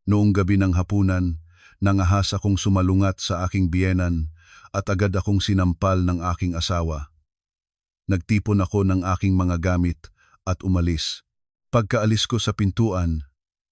Noong gabi ng hapunan, nangahas akong sumalungat sa aking biyenan at agad akong sinampal ng aking asawa. Nagtipon ako ng aking mga gamit at umalis. Pagkaalis ko sa pintuan,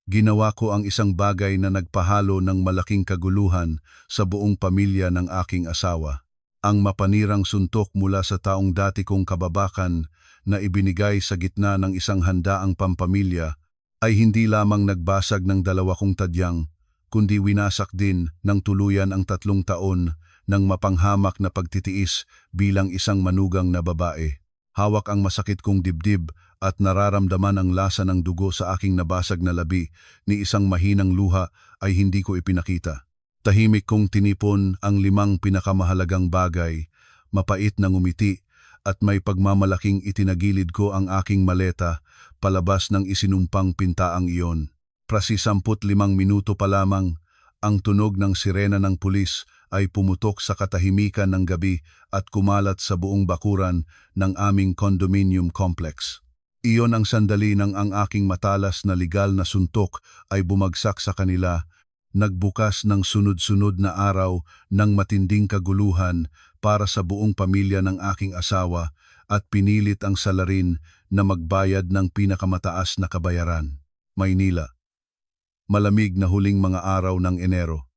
ginawa ko ang isang bagay na nagpahalo ng malaking kaguluhan sa buong pamilya ng aking asawa. Ang mapanirang suntok mula sa taong dati kong kababakan na ibinigay sa gitna ng isang handaang pampamilya ay hindi lamang nagbasag ng 2 kong tadyang, kundi winasak din ng tuluyan ang 3 taon ng mapanghamak na pagtitiis bilang isang manugang na babae. Hawak ang masakit kong dibdib at nararamdaman ang lasa ng dugo sa aking nabasag na labi ni isang mahinang luha ay hindi ko ipinakita. Tahimik kong tinipon ang 5 pinakamahalagang bagay, mapait na ngumiti at may pagmamalaking itinagilid ko ang aking maleta palabas ng isinumpang pintaang iyon. Prasi 15 minuto pa lamang, ang tunog ng sirena ng pulis ay pumutok sa katahimikan ng gabi at kumalat sa buong bakuran ng aming condominium complex. Iyon ang sandali nang ang aking matalas na legal na suntok ay bumagsak sa kanila, nagbukas ng sunod-sunod na araw ng matinding kaguluhan para sa buong pamilya ng aking asawa at pinilit ang salarin na magbayad ng pinakamataas na kabayaran. Maynila. Malamig na huling mga araw ng Enero.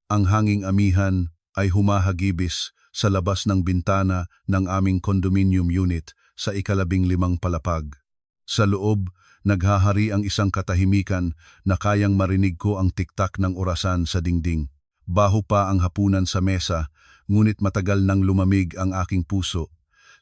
Ang hanging amihan ay humahagibis sa labas ng bintana ng aming condominium unit sa 15 palapag. Sa loob, naghahari ang isang katahimikan na kayang marinig ko ang tiktak ng orasan sa dingding. Baho pa ang hapunan sa mesa, ngunit matagal nang lumamig ang aking puso.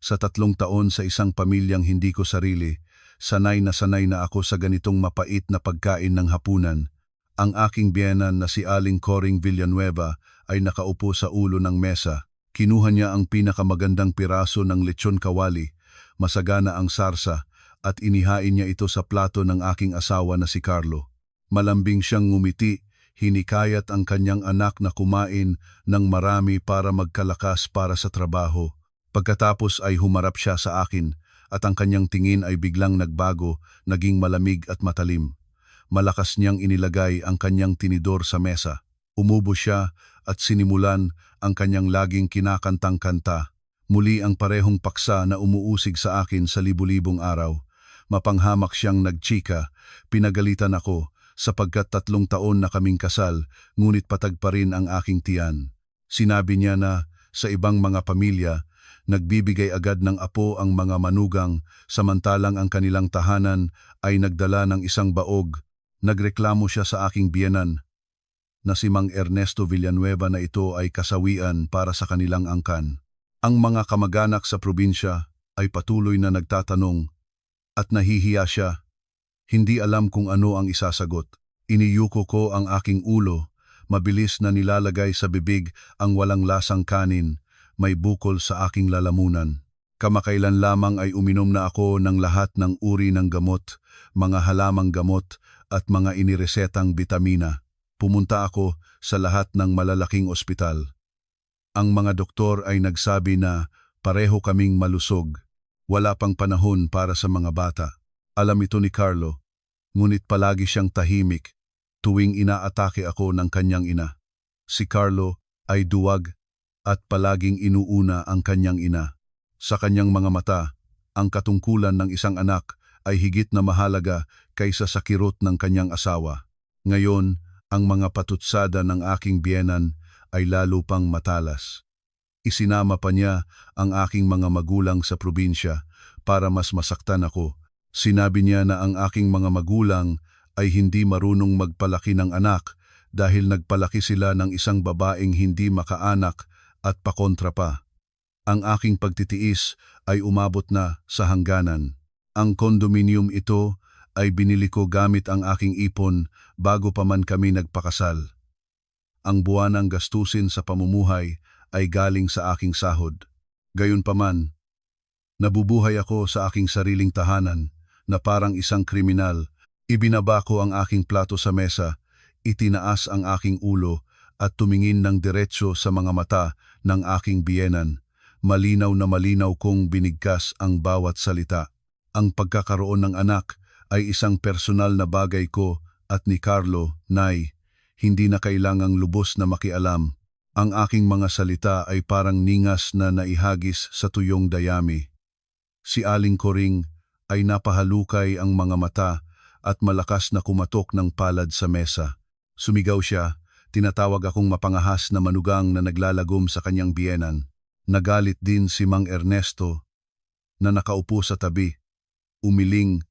Sa 3 taon sa isang pamilyang hindi ko sarili, sanay na ako sa ganitong mapait na pagkain ng hapunan. Ang aking biyenan na si Aling Coring Villanueva ay nakaupo sa ulo ng mesa. Kinuha niya ang pinakamagandang piraso ng lechon kawali, masagana ang sarsa, at inihain niya ito sa plato ng aking asawa na si Carlo. Malambing siyang ngumiti, hinikayat ang kanyang anak na kumain ng marami para magkalakas para sa trabaho. Pagkatapos ay humarap siya sa akin at ang kanyang tingin ay biglang nagbago, naging malamig at matalim. Malakas niyang inilagay ang kanyang tinidor sa mesa. Umubo siya at sinimulan ang kanyang laging kinakantang kanta. Muli ang parehong paksa na umuusig sa akin sa libu-libong araw. Mapanghamak siyang nagchika, pinagalitan ako sapagkat 3 taon na kaming kasal, ngunit patag pa rin ang aking tiyan. Sinabi niya na sa ibang mga pamilya, nagbibigay agad ng apo ang mga manugang samantalang ang kanilang tahanan ay nagdala ng isang baog. Nagreklamo siya sa aking biyenan na si Mang Ernesto Villanueva na ito ay kasawian para sa kanilang angkan. Ang mga kamag-anak sa probinsya ay patuloy na nagtatanong at nahihiya siya. Hindi alam kung ano ang isasagot. Iniyuko ko ang aking ulo, mabilis na nilalagay sa bibig ang walang lasang kanin, may bukol sa aking lalamunan. Kamakailan lamang ay uminom na ako ng lahat ng uri ng gamot, mga halamang gamot at mga iniresetang bitamina. Pumunta ako sa lahat ng malalaking ospital. Ang mga doktor ay nagsabi na pareho kaming malusog. Wala pang panahon para sa mga bata. Alam ito ni Carlo, ngunit palagi siyang tahimik tuwing inaatake ako ng kanyang ina. Si Carlo ay duwag at palaging inuuna ang kanyang ina. Sa kanyang mga mata, ang katungkulan ng isang anak ay higit na mahalaga kaysa sa kirot ng kanyang asawa. Ngayon, ang mga patutsada ng aking biyenan ay lalo pang matalas. Isinama pa niya ang aking mga magulang sa probinsya para mas masaktan ako. Sinabi niya na ang aking mga magulang ay hindi marunong magpalaki ng anak dahil nagpalaki sila ng isang babaeng hindi makaanak at pakontra pa. Ang aking pagtitiis ay umabot na sa hangganan. Ang kondominium ito ay binili ko gamit ang aking ipon bago pa man kami nagpakasal. Ang buwanang gastusin sa pamumuhay ay galing sa aking sahod. Gayunpaman, nabubuhay ako sa aking sariling tahanan na parang isang kriminal. Ibinaba ko ang aking plato sa mesa, itinaas ang aking ulo at tumingin ng diretso sa mga mata ng aking biyenan. Malinaw na malinaw kong binigkas ang bawat salita. Ang pagkakaroon ng anak ay isang personal na bagay ko at ni Carlo, "Nay, hindi na kailangang lubos na makialam. Ang aking mga salita ay parang ningas na naihagis sa tuyong dayami." Si Aling Koring ay napahalukay ang mga mata at malakas na kumatok ng palad sa mesa. Sumigaw siya, tinatawag akong mapangahas na manugang na naglalagom sa kanyang biyenan. Nagalit din si Mang Ernesto na nakaupo sa tabi, umiling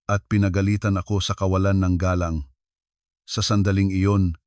at pinagalitan ako sa kawalan ng galang. Sa sandaling iyon,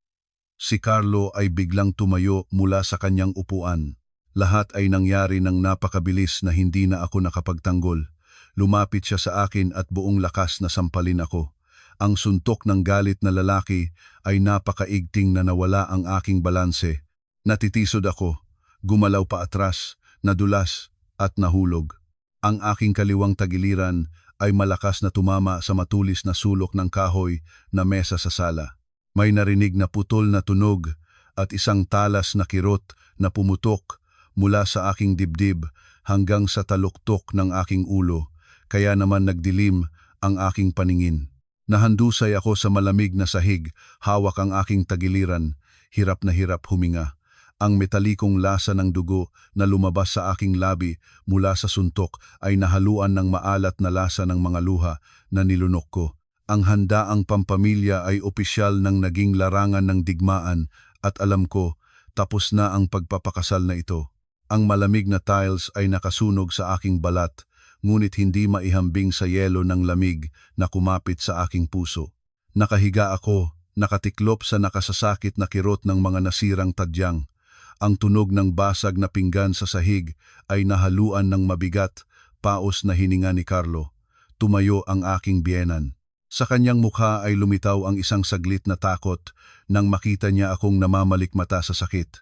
si Carlo ay biglang tumayo mula sa kanyang upuan. Lahat ay nangyari ng napakabilis na hindi na ako nakapagtanggol. Lumapit siya sa akin at buong lakas na sampalin ako. Ang suntok ng galit na lalaki ay napakaigting na nawala ang aking balanse. Natitisod ako, gumalaw pa atras, nadulas at nahulog. Ang aking kaliwang tagiliran ay malakas na tumama sa matulis na sulok ng kahoy na mesa sa sala. May narinig na putol na tunog at isang talas na kirot na pumutok mula sa aking dibdib hanggang sa taluktok ng aking ulo, kaya naman nagdilim ang aking paningin. Nahandusay ako sa malamig na sahig, hawak ang aking tagiliran, hirap na hirap huminga. Ang metalikong lasa ng dugo na lumabas sa aking labi mula sa suntok ay nahaluan ng maalat na lasa ng mga luha na nilunok ko. Ang handaang pampamilya ay opisyal ng naging larangan ng digmaan at alam ko, tapos na ang pagpapakasal na ito. Ang malamig na tiles ay nakasunog sa aking balat, ngunit hindi maihambing sa yelo ng lamig na kumapit sa aking puso. Nakahiga ako, nakatiklop sa nakasasakit na kirot ng mga nasirang tadyang. Ang tunog ng basag na pinggan sa sahig ay nahaluan ng mabigat, paos na hininga ni Carlo. Tumayo ang aking biyenan. Sa kanyang mukha ay lumitaw ang isang saglit na takot nang makita niya akong namamalikmata sa sakit.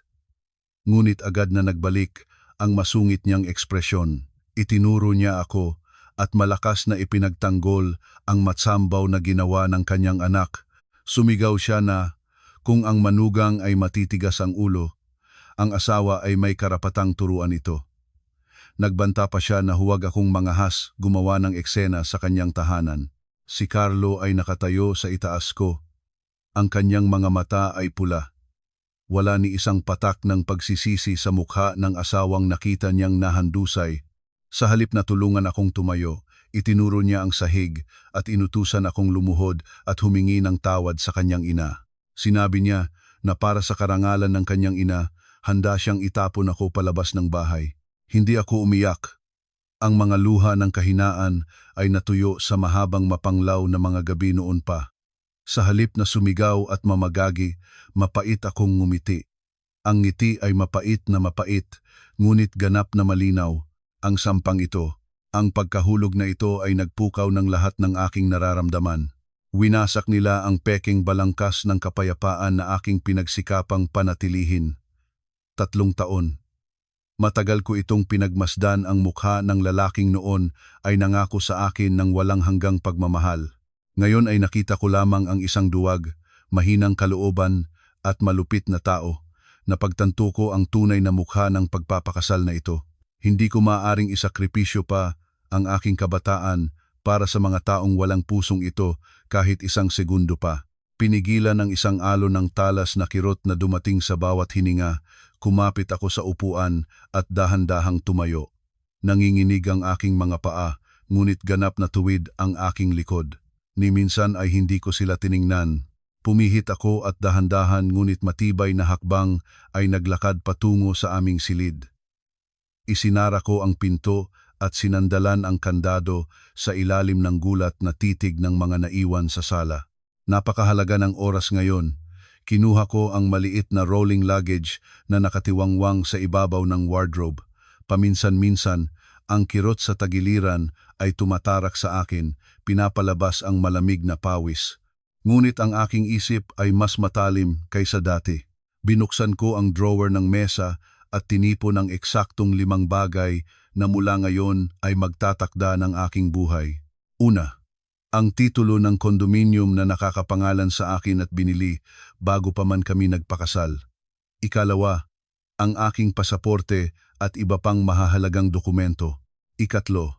Ngunit agad na nagbalik ang masungit niyang ekspresyon. Itinuro niya ako at malakas na ipinagtanggol ang matsambaw na ginawa ng kanyang anak. Sumigaw siya na, kung ang manugang ay matitigas ang ulo, ang asawa ay may karapatang turuan ito. Nagbanta pa siya na huwag akong mangahas gumawa ng eksena sa kanyang tahanan. Si Carlo ay nakatayo sa itaas ko. Ang kanyang mga mata ay pula. Wala ni isang patak ng pagsisisi sa mukha ng asawang nakita niyang nahandusay. Sa halip na tulungan akong tumayo, itinuro niya ang sahig at inutusan akong lumuhod at humingi ng tawad sa kanyang ina. Sinabi niya na para sa karangalan ng kanyang ina, handa siyang itapon ako palabas ng bahay. Hindi ako umiyak. Ang mga luha ng kahinaan ay natuyo sa mahabang mapanglaw na mga gabi noon pa. Sa halip na sumigaw at mamagagi, mapait akong ngumiti. Ang ngiti ay mapait, ngunit ganap na malinaw. Ang sampang ito, ang pagkahulog na ito ay nagpukaw ng lahat ng aking nararamdaman. Winasak nila ang peking balangkas ng kapayapaan na aking pinagsikapang panatilihin. 3 taon. Matagal ko itong pinagmasdan. Ang mukha ng lalaking noon ay nangako sa akin ng walang hanggang pagmamahal. Ngayon ay nakita ko lamang ang isang duwag, mahinang kalooban at malupit na tao. Napagtanto ko ang tunay na mukha ng pagpapakasal na ito. Hindi ko maaaring isakripisyo pa ang aking kabataan para sa mga taong walang pusong ito kahit isang segundo pa. Pinigilan ng isang alon ng talas na kirot na dumating sa bawat hininga. Kumapit ako sa upuan at dahan-dahang tumayo. Nanginginig ang aking mga paa, ngunit ganap na tuwid ang aking likod. Ni minsan ay hindi ko sila tiningnan. Pumihit ako at dahan-dahan ngunit matibay na hakbang ay naglakad patungo sa aming silid. Isinara ko ang pinto at sinandalan ang kandado sa ilalim ng gulat na titig ng mga naiwan sa sala. Napakahalaga ng oras ngayon. Kinuha ko ang maliit na rolling luggage na nakatiwangwang sa ibabaw ng wardrobe. Paminsan-minsan, ang kirot sa tagiliran ay tumatarak sa akin, pinapalabas ang malamig na pawis. Ngunit ang aking isip ay mas matalim kaysa dati. Binuksan ko ang drawer ng mesa at tinipon ang eksaktong 5 bagay na mula ngayon ay magtatakda ng aking buhay. Una, ang titulo ng kondominium na nakakapangalan sa akin at binili bago pa man kami nagpakasal. Ikalawa, ang aking pasaporte at iba pang mahahalagang dokumento. Ikatlo,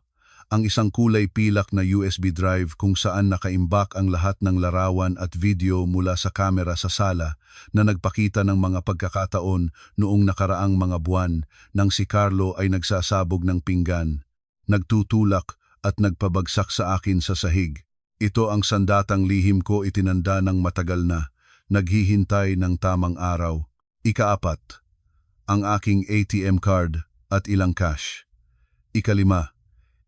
Ang isang kulay pilak na USB drive kung saan nakaimbak ang lahat ng larawan at video mula sa kamera sa sala na nagpakita ng mga pagkakataon noong nakaraang mga buwan nang si Carlo ay nagsasabog ng pinggan, nagtutulak at nagpabagsak sa akin sa sahig. Ito ang sandatang lihim ko itinanda ng matagal na, naghihintay ng tamang araw. Ika-4, ang aking ATM card at ilang cash. Ika-5,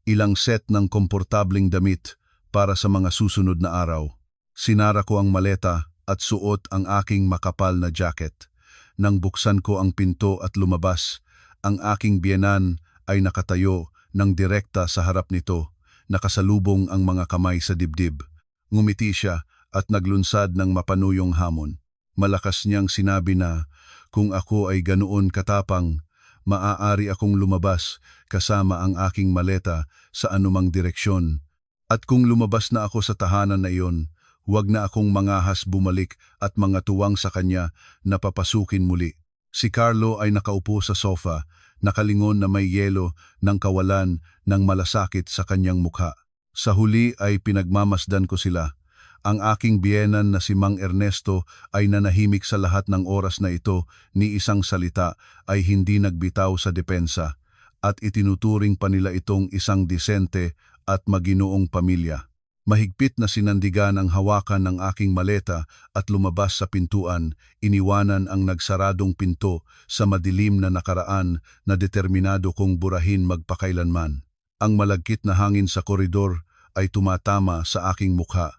ilang set ng komportabling damit para sa mga susunod na araw. Sinara ko ang maleta at suot ang aking makapal na jacket. Nang buksan ko ang pinto at lumabas, ang aking biyenan ay nakatayo ng direkta sa harap nito, nakasalubong ang mga kamay sa dibdib. Ngumiti siya at naglunsad ng mapanuyong hamon. Malakas niyang sinabi na kung ako ay ganoon katapang, maaari akong lumabas kasama ang aking maleta sa anumang direksyon. At kung lumabas na ako sa tahanan na iyon, huwag na akong mangahas bumalik at mga tuwang sa kanya na papasukin muli. Si Carlo ay nakaupo sa sofa, nakalingon na may yelo ng kawalan ng malasakit sa kanyang mukha. Sa huli ay pinagmamasdan ko sila. Ang aking biyenan na si Mang Ernesto ay nanahimik sa lahat ng oras na ito, ni isang salita ay hindi nagbitaw sa depensa, at itinuturing pa nila itong isang disente at maginoong pamilya. Mahigpit na sinandigan ang hawakan ng aking maleta at lumabas sa pintuan, iniwanan ang nagsaradong pinto sa madilim na nakaraan na determinado kong burahin magpakailanman. Ang malagkit na hangin sa koridor ay tumatama sa aking mukha.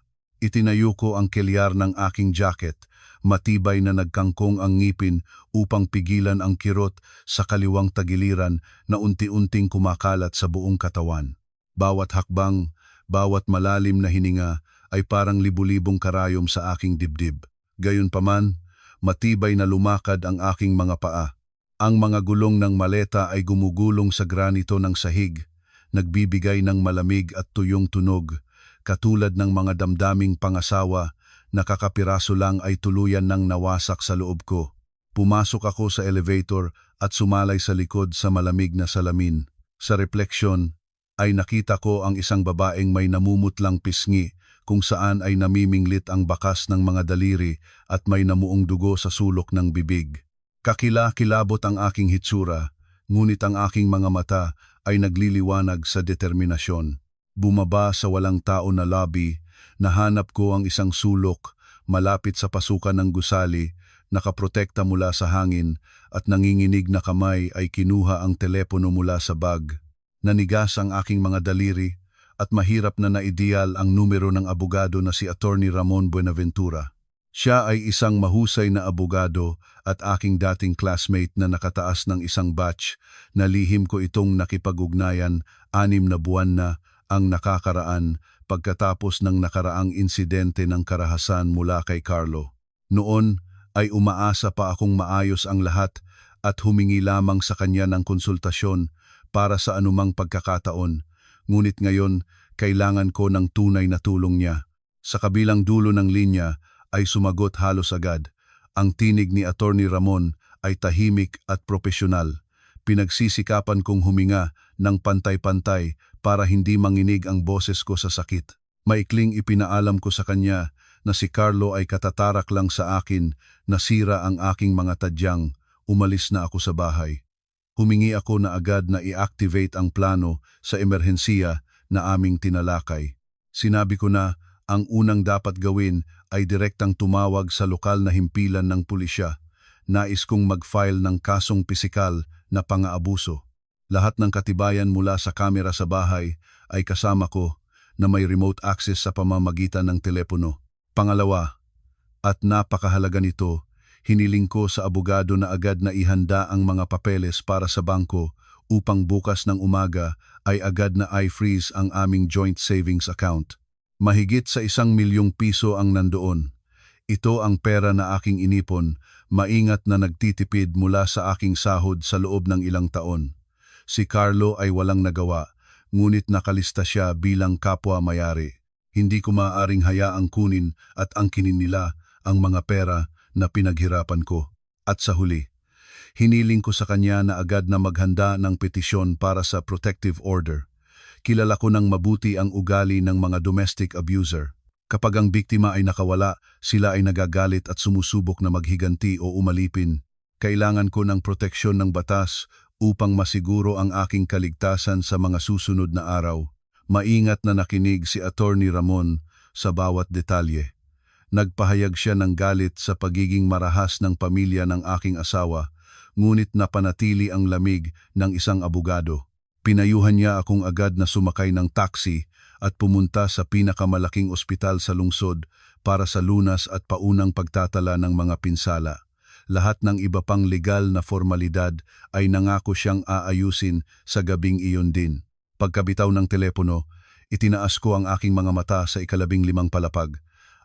Itinayo ko ang kelyar ng aking jacket, matibay na nagkangkong ang ngipin upang pigilan ang kirot sa kaliwang tagiliran na unti-unting kumakalat sa buong katawan. Bawat hakbang, bawat malalim na hininga ay parang libu-libong karayom sa aking dibdib. Gayunpaman, matibay na lumakad ang aking mga paa. Ang mga gulong ng maleta ay gumugulong sa granito ng sahig, nagbibigay ng malamig at tuyong tunog. Katulad ng mga damdaming pangasawa, nakakapiraso lang ay tuluyan ng nawasak sa loob ko. Pumasok ako sa elevator at sumalay sa likod sa malamig na salamin. Sa refleksyon, ay nakita ko ang isang babaeng may namumutlang pisngi kung saan ay namiminglit ang bakas ng mga daliri at may namuong dugo sa sulok ng bibig. Kakila-kilabot ang aking hitsura, ngunit ang aking mga mata ay nagliliwanag sa determinasyon. Bumaba sa walang tao na lobby, nahanap ko ang isang sulok malapit sa pasukan ng gusali, nakaprotekta mula sa hangin at nanginginig na kamay ay kinuha ang telepono mula sa bag. Nanigas ang aking mga daliri at mahirap na naidiyal ang numero ng abogado na si Attorney Ramon Buenaventura. Siya ay isang mahusay na abogado at aking dating classmate na nakataas ng isang batch na lihim ko itong nakipag-ugnayan 6 na buwan na ang nakakaraan pagkatapos ng nakaraang insidente ng karahasan mula kay Carlo. Noon ay umaasa pa akong maayos ang lahat at humingi lamang sa kanya ng konsultasyon para sa anumang pagkakataon, ngunit ngayon kailangan ko ng tunay na tulong niya. Sa kabilang dulo ng linya ay sumagot halos agad. Ang tinig ni Attorney Ramon ay tahimik at propesyonal. Pinagsisikapan kong huminga ng pantay-pantay para hindi manginig ang boses ko sa sakit. Maikling ipinaalam ko sa kanya na si Carlo ay katatarak lang sa akin, nasira ang aking mga tadyang, umalis na ako sa bahay. Humingi ako na agad na i-activate ang plano sa emerhensiya na aming tinalakay. Sinabi ko na ang unang dapat gawin ay direktang tumawag sa lokal na himpilan ng pulisya. Nais kong mag-file ng kasong pisikal na pang-aabuso. Lahat ng katibayan mula sa kamera sa bahay ay kasama ko na may remote access sa pamamagitan ng telepono. Pangalawa, at napakahalaga nito, hiniling ko sa abogado na agad na ihanda ang mga papeles para sa bangko upang bukas ng umaga ay agad na i-freeze ang aming joint savings account. Mahigit sa 1,000,000 piso ang nandoon. Ito ang pera na aking inipon, maingat na nagtitipid mula sa aking sahod sa loob ng ilang taon. Si Carlo ay walang nagawa, ngunit nakalista siya bilang kapwa-mayari. Hindi ko maaaring hayaang kunin at angkinin nila ang mga pera na pinaghirapan ko. At sa huli, hiniling ko sa kanya na agad na maghanda ng petisyon para sa protective order. Kilala ko ng mabuti ang ugali ng mga domestic abuser. Kapag ang biktima ay nakawala, sila ay nagagalit at sumusubok na maghiganti o umalipin. Kailangan ko ng proteksyon ng batas upang masiguro ang aking kaligtasan sa mga susunod na araw. Maingat na nakinig si Attorney Ramon sa bawat detalye. Nagpahayag siya ng galit sa pagiging marahas ng pamilya ng aking asawa, ngunit napanatili ang lamig ng isang abogado. Pinayuhan niya akong agad na sumakay ng taxi at pumunta sa pinakamalaking ospital sa lungsod para sa lunas at paunang pagtatala ng mga pinsala. Lahat ng iba pang legal na formalidad ay nangako siyang aayusin sa gabing iyon din. Pagkabitaw ng telepono, itinaas ko ang aking mga mata sa 15 palapag.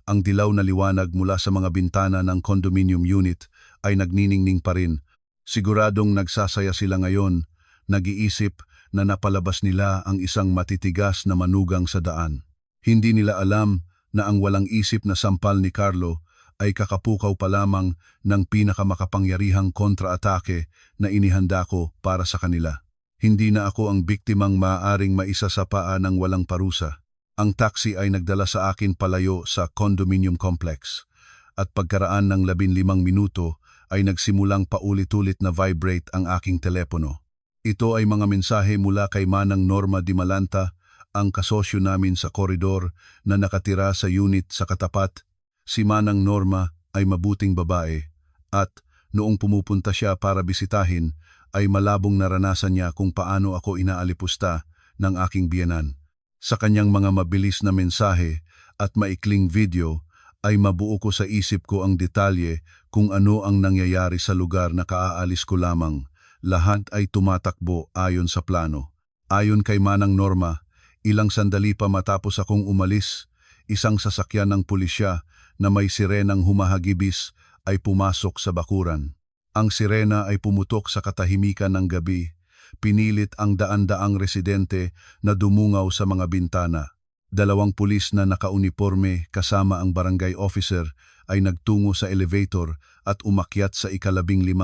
Ang dilaw na liwanag mula sa mga bintana ng condominium unit ay nagniningning pa rin. Siguradong nagsasaya sila ngayon, nag-iisip na napalabas nila ang isang matitigas na manugang sa daan. Hindi nila alam na ang walang isip na sampal ni Carlo ay kakapukaw pa lamang ng pinakamakapangyarihang kontra-atake na inihanda ko para sa kanila. Hindi na ako ang biktimang maaaring maisa sa paa ng walang parusa. Ang taxi ay nagdala sa akin palayo sa condominium complex at pagkaraan ng 15 minuto ay nagsimulang paulit-ulit na vibrate ang aking telepono. Ito ay mga mensahe mula kay Manang Norma Di Malanta, ang kasosyo namin sa koridor na nakatira sa unit sa katapat. Si Manang Norma ay mabuting babae at noong pumupunta siya para bisitahin ay malabong naranasan niya kung paano ako inaalipusta ng aking biyenan. Sa kanyang mga mabilis na mensahe at maikling video ay mabuo ko sa isip ko ang detalye kung ano ang nangyayari sa lugar na kaaalis ko lamang. Lahat ay tumatakbo ayon sa plano. Ayon kay Manang Norma, ilang sandali pa matapos akong umalis, isang sasakyan ng pulisya na may sirenang humahagibis ay pumasok sa bakuran. Ang sirena ay pumutok sa katahimikan ng gabi. Pinilit ang daan-daang residente na dumungaw sa mga bintana. 2 pulis na nakauniporme kasama ang barangay officer ay nagtungo sa elevator at umakyat sa 15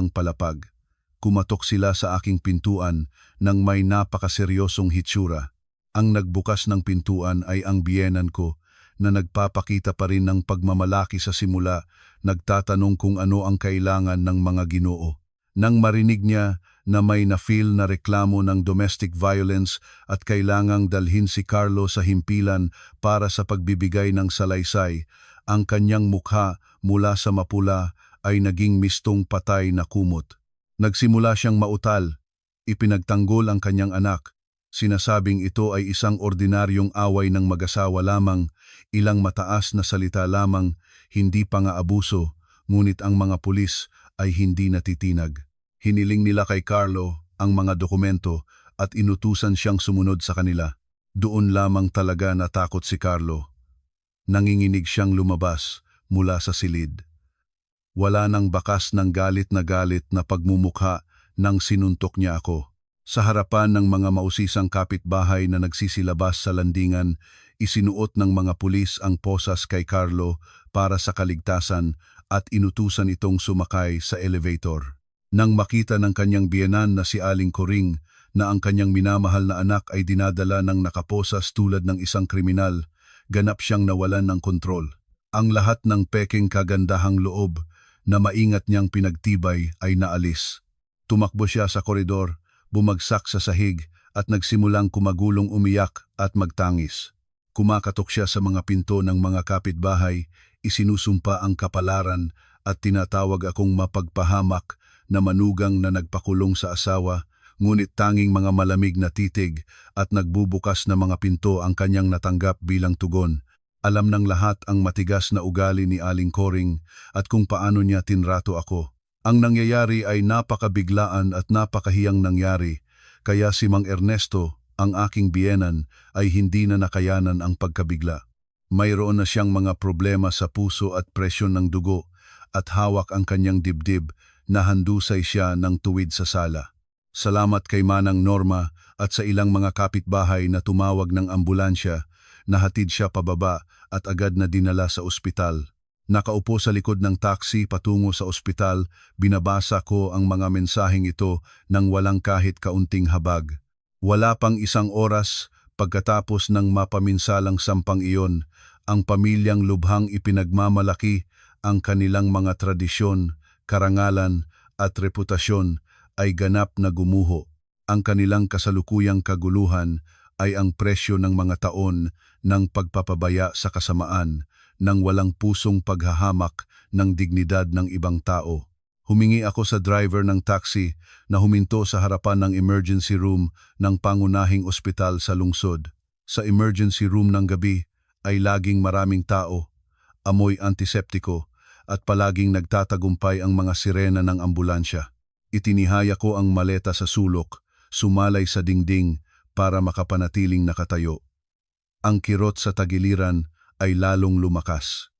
palapag. Kumatok sila sa aking pintuan nang may napakaseryosong hitsura. Ang nagbukas ng pintuan ay ang biyenan ko na nagpapakita pa rin ng pagmamalaki sa simula, nagtatanong kung ano ang kailangan ng mga Ginoo. Nang marinig niya na may na-feel na reklamo ng domestic violence at kailangang dalhin si Carlo sa himpilan para sa pagbibigay ng salaysay, ang kanyang mukha mula sa mapula ay naging mistong patay na kumot. Nagsimula siyang mautal, ipinagtanggol ang kanyang anak. Sinasabing ito ay isang ordinaryong away ng mag-asawa lamang, ilang mataas na salita lamang, hindi pa nga abuso, ngunit ang mga pulis ay hindi natitinag. Hiniling nila kay Carlo ang mga dokumento at inutusan siyang sumunod sa kanila. Doon lamang talaga natakot si Carlo. Nanginginig siyang lumabas mula sa silid. Wala nang bakas ng galit na pagmumukha nang sinuntok niya ako. Sa harapan ng mga mausisang kapitbahay na nagsisilabas sa landingan, isinuot ng mga pulis ang posas kay Carlo para sa kaligtasan at inutusan itong sumakay sa elevator. Nang makita ng kanyang biyenan na si Aling Coring na ang kanyang minamahal na anak ay dinadala ng nakaposas tulad ng isang kriminal, ganap siyang nawalan ng kontrol. Ang lahat ng peking kagandahang loob na maingat niyang pinagtibay ay naalis. Tumakbo siya sa koridor, bumagsak sa sahig at nagsimulang kumagulong umiyak at magtangis. Kumakatok siya sa mga pinto ng mga kapitbahay, isinusumpa ang kapalaran at tinatawag akong mapagpahamak na manugang na nagpakulong sa asawa, ngunit tanging mga malamig na titig at nagbubukas na mga pinto ang kanyang natanggap bilang tugon. Alam ng lahat ang matigas na ugali ni Aling Coring at kung paano niya tinrato ako. Ang nangyayari ay napakabiglaan at napakahiyang nangyari, kaya si Mang Ernesto, ang aking biyenan, ay hindi na nakayanan ang pagkabigla. Mayroon na siyang mga problema sa puso at presyon ng dugo at hawak ang kanyang dibdib na handusay siya ng tuwid sa sala. Salamat kay Manang Norma at sa ilang mga kapitbahay na tumawag ng ambulansya, nahatid siya pababa at agad na dinala sa ospital. Nakaupo sa likod ng taxi patungo sa ospital, binabasa ko ang mga mensaheng ito nang walang kahit kaunting habag. Wala pang 1 oras, Pagkatapos ng mapaminsalang sampang iyon, ang pamilyang lubhang ipinagmamalaki ang kanilang mga tradisyon, karangalan at reputasyon ay ganap na gumuho. Ang kanilang kasalukuyang kaguluhan ay ang presyo ng mga taon ng pagpapabaya sa kasamaan, ng walang pusong paghahamak ng dignidad ng ibang tao. Humingi ako sa driver ng taxi na huminto sa harapan ng emergency room ng pangunahing ospital sa lungsod. Sa emergency room ng gabi ay laging maraming tao, amoy antiseptiko at palaging nagtatagumpay ang mga sirena ng ambulansya. Itinihaya ko ang maleta sa sulok, sumalay sa dingding para makapanatiling nakatayo. Ang kirot sa tagiliran ay lalong lumakas.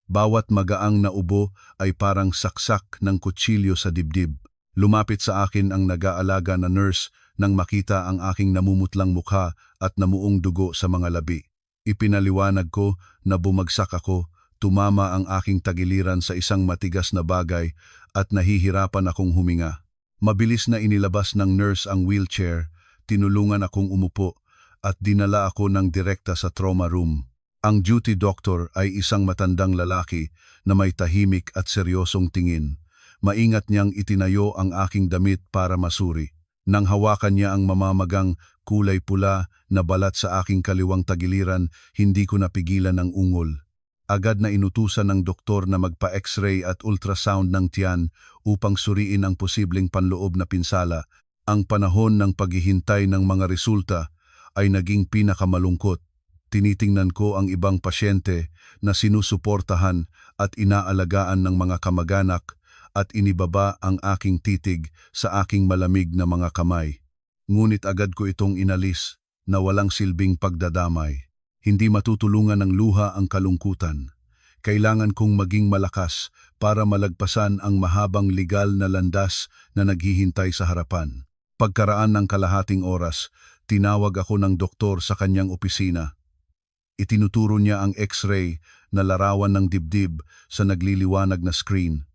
Bawat magaang na ubo ay parang saksak ng kutsilyo sa dibdib. Lumapit sa akin ang nag-aalaga na nurse nang makita ang aking namumutlang mukha at namuong dugo sa mga labi. Ipinaliwanag ko na bumagsak ako, tumama ang aking tagiliran sa isang matigas na bagay at nahihirapan akong huminga. Mabilis na inilabas ng nurse ang wheelchair, tinulungan akong umupo at dinala ako ng direkta sa trauma room. Ang duty doctor ay isang matandang lalaki na may tahimik at seryosong tingin. Maingat niyang itinayo ang aking damit para masuri. Nang hawakan niya ang mamamagang kulay pula na balat sa aking kaliwang tagiliran, hindi ko napigilan ang ungol. Agad na inutusan ng doktor na magpa-x-ray at ultrasound ng tiyan upang suriin ang posibleng panloob na pinsala. Ang panahon ng paghihintay ng mga resulta ay naging pinakamalungkot. Tinitingnan ko ang ibang pasyente na sinusuportahan at inaalagaan ng mga kamag-anak at inibaba ang aking titig sa aking malamig na mga kamay. Ngunit agad ko itong inalis na walang silbing pagdadamay. Hindi matutulungan ng luha ang kalungkutan. Kailangan kong maging malakas para malagpasan ang mahabang legal na landas na naghihintay sa harapan. Pagkaraan ng kalahating oras, tinawag ako ng doktor sa kanyang opisina. Itinuturo niya ang x-ray na larawan ng dibdib sa nagliliwanag na screen.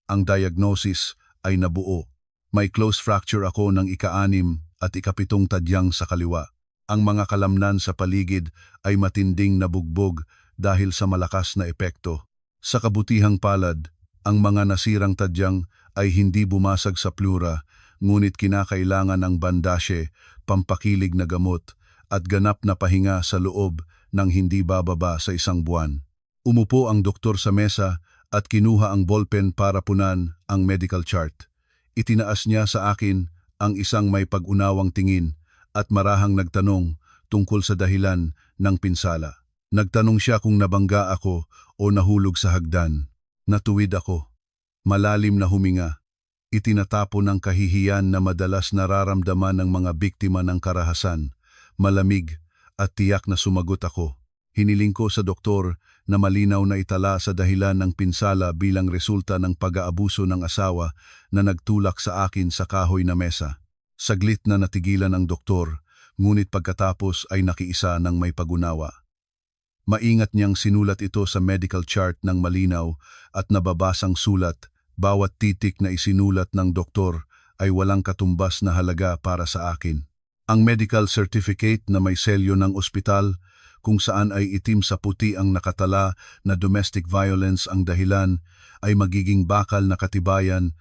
Ang diagnosis ay nabuo. May close fracture ako ng ika-6 at ika-7 tadyang sa kaliwa. Ang mga kalamnan sa paligid ay matinding nabugbog dahil sa malakas na epekto. Sa kabutihang palad, ang mga nasirang tadyang ay hindi bumasag sa pleura, ngunit kinakailangan ng bandasye, pampakilig na gamot, at ganap na pahinga sa loob nang hindi bababa sa 1 buwan. Umupo ang doktor sa mesa at kinuha ang ballpen para punan ang medical chart. Itinaas niya sa akin ang isang may pag-unawang tingin at marahang nagtanong tungkol sa dahilan ng pinsala. Nagtanong siya kung nabangga ako o nahulog sa hagdan. Natuwid ako. Malalim na huminga. Itinatapon ng kahihiyan na madalas nararamdaman ng mga biktima ng karahasan. Malamig at tiyak na sumagot ako. Hiniling ko sa doktor na malinaw na itala sa dahilan ng pinsala bilang resulta ng pag-aabuso ng asawa na nagtulak sa akin sa kahoy na mesa. Saglit na natigilan ang doktor, ngunit pagkatapos ay nakiisa ng may pag-unawa. Maingat niyang sinulat ito sa medical chart ng malinaw at nababasang sulat, bawat titik na isinulat ng doktor ay walang katumbas na halaga para sa akin. Ang medical certificate na may selyo ng ospital kung saan ay itim sa puti ang nakatala na domestic violence ang dahilan ay magiging bakal na katibayan,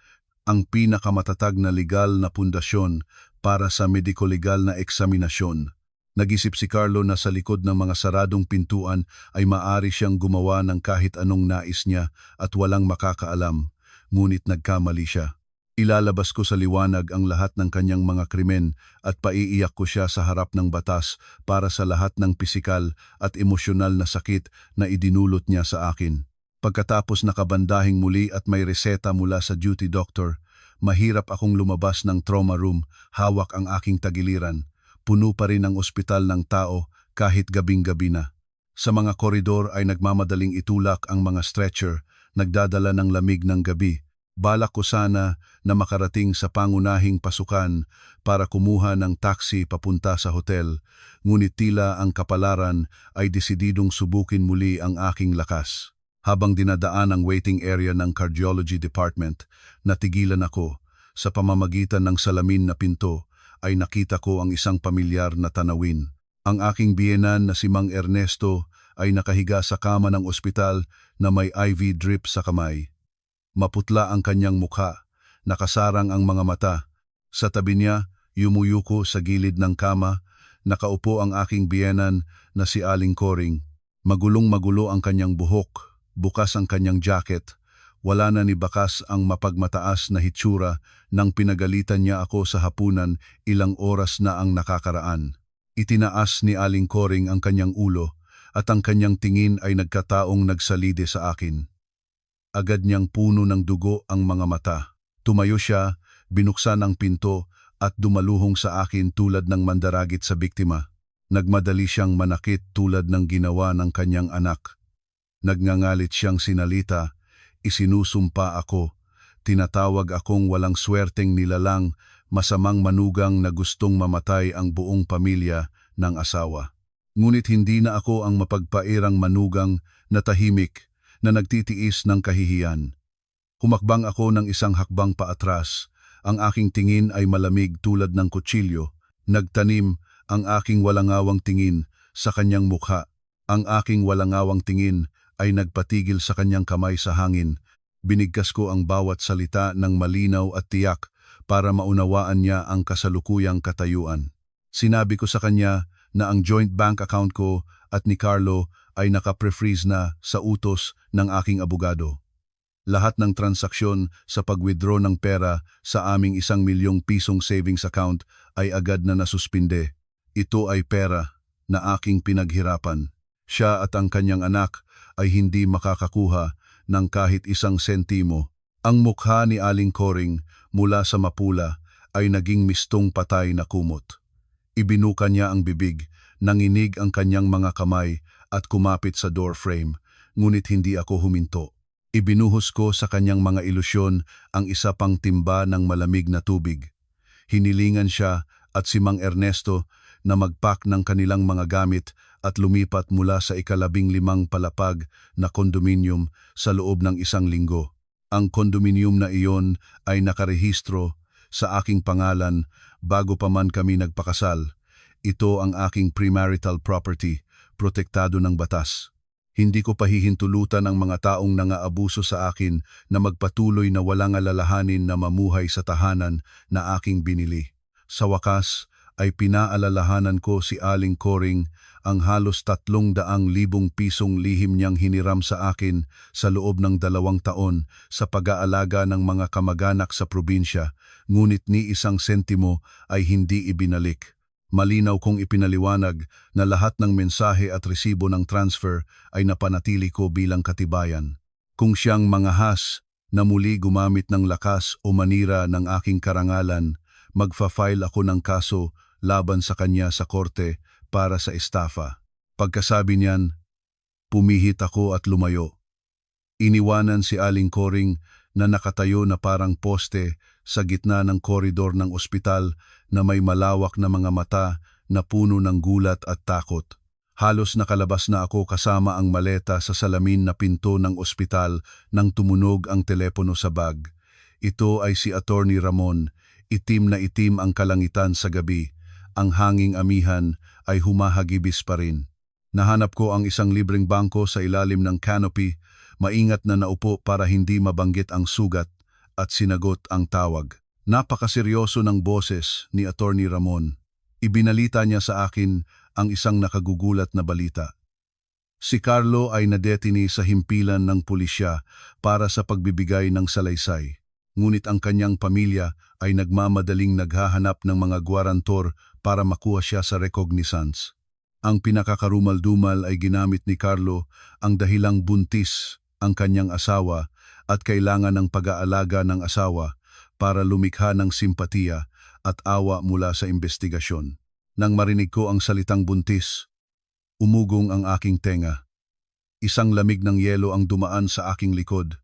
ang pinakamatatag na legal na pundasyon para sa mediko-legal na eksaminasyon. Nag-isip si Carlo na sa likod ng mga saradong pintuan ay maaari siyang gumawa ng kahit anong nais niya at walang makakaalam, ngunit nagkamali siya. Ilalabas ko sa liwanag ang lahat ng kanyang mga krimen at paiiyak ko siya sa harap ng batas para sa lahat ng pisikal at emosyonal na sakit na idinulot niya sa akin. Pagkatapos nakabandahing muli at may reseta mula sa duty doctor, mahirap akong lumabas ng trauma room, hawak ang aking tagiliran. Puno pa rin ang ospital ng tao kahit gabing-gabi na. Sa mga koridor ay nagmamadaling itulak ang mga stretcher, nagdadala ng lamig ng gabi. Balak ko sana na makarating sa pangunahing pasukan para kumuha ng taxi papunta sa hotel, ngunit tila ang kapalaran ay desididong subukin muli ang aking lakas. Habang dinadaan ang waiting area ng cardiology department, natigilan ako. Sa pamamagitan ng salamin na pinto ay nakita ko ang isang pamilyar na tanawin. Ang aking biyenan na si Mang Ernesto ay nakahiga sa kama ng ospital na may IV drip sa kamay. Maputla ang kanyang mukha, nakasarang ang mga mata. Sa tabi niya, yumuyuko sa gilid ng kama, nakaupo ang aking biyenan na si Aling Coring. Magulong-magulo ang kanyang buhok, bukas ang kanyang jacket. Wala na ni bakas ang mapagmataas na hitsura nang pinagalitan niya ako sa hapunan ilang oras na ang nakakaraan. Itinaas ni Aling Coring ang kanyang ulo at ang kanyang tingin ay nagkataong nagsalide sa akin. Agad niyang puno ng dugo ang mga mata. Tumayo siya, binuksan ang pinto at dumaluhong sa akin tulad ng mandaragit sa biktima. Nagmadali siyang manakit tulad ng ginawa ng kanyang anak. Nagngangalit siyang sinalita, isinusumpa ako, tinatawag akong walang swerteng nilalang, masamang manugang na gustong mamatay ang buong pamilya ng asawa. Ngunit hindi na ako ang mapagpairang manugang na tahimik na nagtitiis ng kahihiyan. Humakbang ako ng isang hakbang paatras, ang aking tingin ay malamig tulad ng kutsilyo, nagtanim ang aking walangawang tingin sa kanyang mukha. Ang aking walangawang tingin ay nagpatigil sa kanyang kamay sa hangin. Binigkas ko ang bawat salita ng malinaw at tiyak para maunawaan niya ang kasalukuyang katayuan. Sinabi ko sa kanya na ang joint bank account ko at ni Carlo ay naka-pre-freeze na sa utos ng aking abogado. Lahat ng transaksyon sa pag-withdraw ng pera sa aming 1 milyong pisong savings account ay agad na nasuspinde. Ito ay pera na aking pinaghirapan. Siya at ang kanyang anak ay hindi makakakuha ng kahit 1 sentimo. Ang mukha ni Aling Coring mula sa mapula ay naging mistong patay na kumot. Ibinuka niya ang bibig, nanginig ang kanyang mga kamay at kumapit sa door frame, ngunit hindi ako huminto. Ibinuhos ko sa kanyang mga ilusyon ang isa pang timba ng malamig na tubig. Hinilingan siya at si Mang Ernesto na magpack ng kanilang mga gamit at lumipat mula sa 15 palapag na kondominium sa loob ng 1 linggo. Ang kondominium na iyon ay nakarehistro sa aking pangalan bago pa man kami nagpakasal. Ito ang aking premarital property, protektado ng batas. Hindi ko pahihintulutan ang mga taong nangaabuso sa akin na magpatuloy na walang alalahanin na mamuhay sa tahanan na aking binili. Sa wakas ay pinaalalahanan ko si Aling Coring ang halos 300,000 pisong lihim niyang hiniram sa akin sa loob ng 2 taon sa pag-aalaga ng mga kamag-anak sa probinsya, ngunit ni 1 sentimo ay hindi ibinalik. Malinaw kong ipinaliwanag na lahat ng mensahe at resibo ng transfer ay napanatili ko bilang katibayan. Kung siyang mangahas na muli gumamit ng lakas o manira ng aking karangalan, magfa-file ako ng kaso laban sa kanya sa korte para sa estafa. Pagkasabi niyan, pumihit ako at lumayo. Iniwanan si Aling Coring na nakatayo na parang poste sa gitna ng koridor ng ospital na may malawak na mga mata na puno ng gulat at takot. Halos nakalabas na ako kasama ang maleta sa salamin na pinto ng ospital nang tumunog ang telepono sa bag. Ito ay si Attorney Ramon. Itim na itim ang kalangitan sa gabi. Ang hanging amihan ay humahagibis pa rin. Nahanap ko ang 1 libreng bangko sa ilalim ng canopy, maingat na naupo para hindi mabanggit ang sugat at sinagot ang tawag. Napakaseryoso ng boses ni Attorney Ramon. Ibinalita niya sa akin ang isang nakagugulat na balita. Si Carlo ay nadetini sa himpilan ng pulisya para sa pagbibigay ng salaysay. Ngunit ang kanyang pamilya ay nagmamadaling naghahanap ng mga gwarantor para makuha siya sa recognizance. Ang pinakakarumal-dumal ay ginamit ni Carlo ang dahilang buntis ang kanyang asawa at kailangan ng pag-aalaga ng asawa para lumikha ng simpatiya at awa mula sa investigasyon. Nang marinig ko ang salitang buntis, umugong ang aking tenga. Isang lamig ng yelo ang dumaan sa aking likod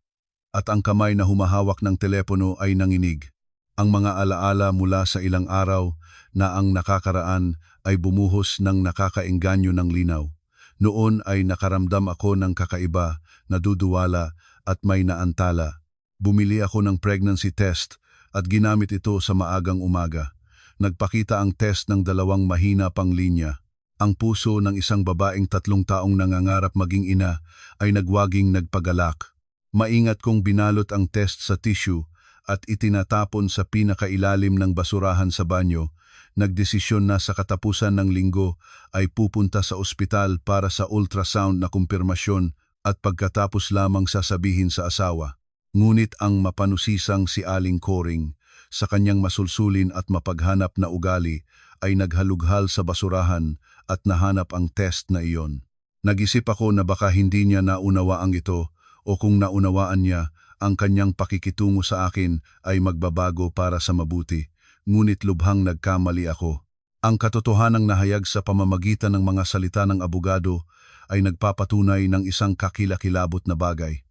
at ang kamay na humahawak ng telepono ay nanginig. Ang mga alaala mula sa ilang araw na ang nakakaraan ay bumuhos ng nakakaengganyo ng linaw. Noon ay nakaramdam ako ng kakaiba, naduduwala at may naantala. Bumili ako ng pregnancy test at ginamit ito sa maagang umaga. Nagpakita ang test ng 2 mahina pang linya. Ang puso ng isang babaeng 3 taong nangangarap maging ina ay nagwaging nagpagalak. Maingat kong binalot ang test sa tissue at itinatapon sa pinakailalim ng basurahan sa banyo. Nagdesisyon na sa katapusan ng linggo ay pupunta sa ospital para sa ultrasound na kumpirmasyon at pagkatapos lamang sasabihin sa asawa. Ngunit ang mapanusisang si Aling Coring, sa kanyang masulsulin at mapaghanap na ugali, ay naghalughal sa basurahan at nahanap ang test na iyon. Nag-isip ako na baka hindi niya naunawaang ito o kung naunawaan niya, ang kanyang pakikitungo sa akin ay magbabago para sa mabuti. Ngunit lubhang nagkamali ako. Ang katotohanang nahayag sa pamamagitan ng mga salita ng abogado ay nagpapatunay ng isang kakilakilabot na bagay.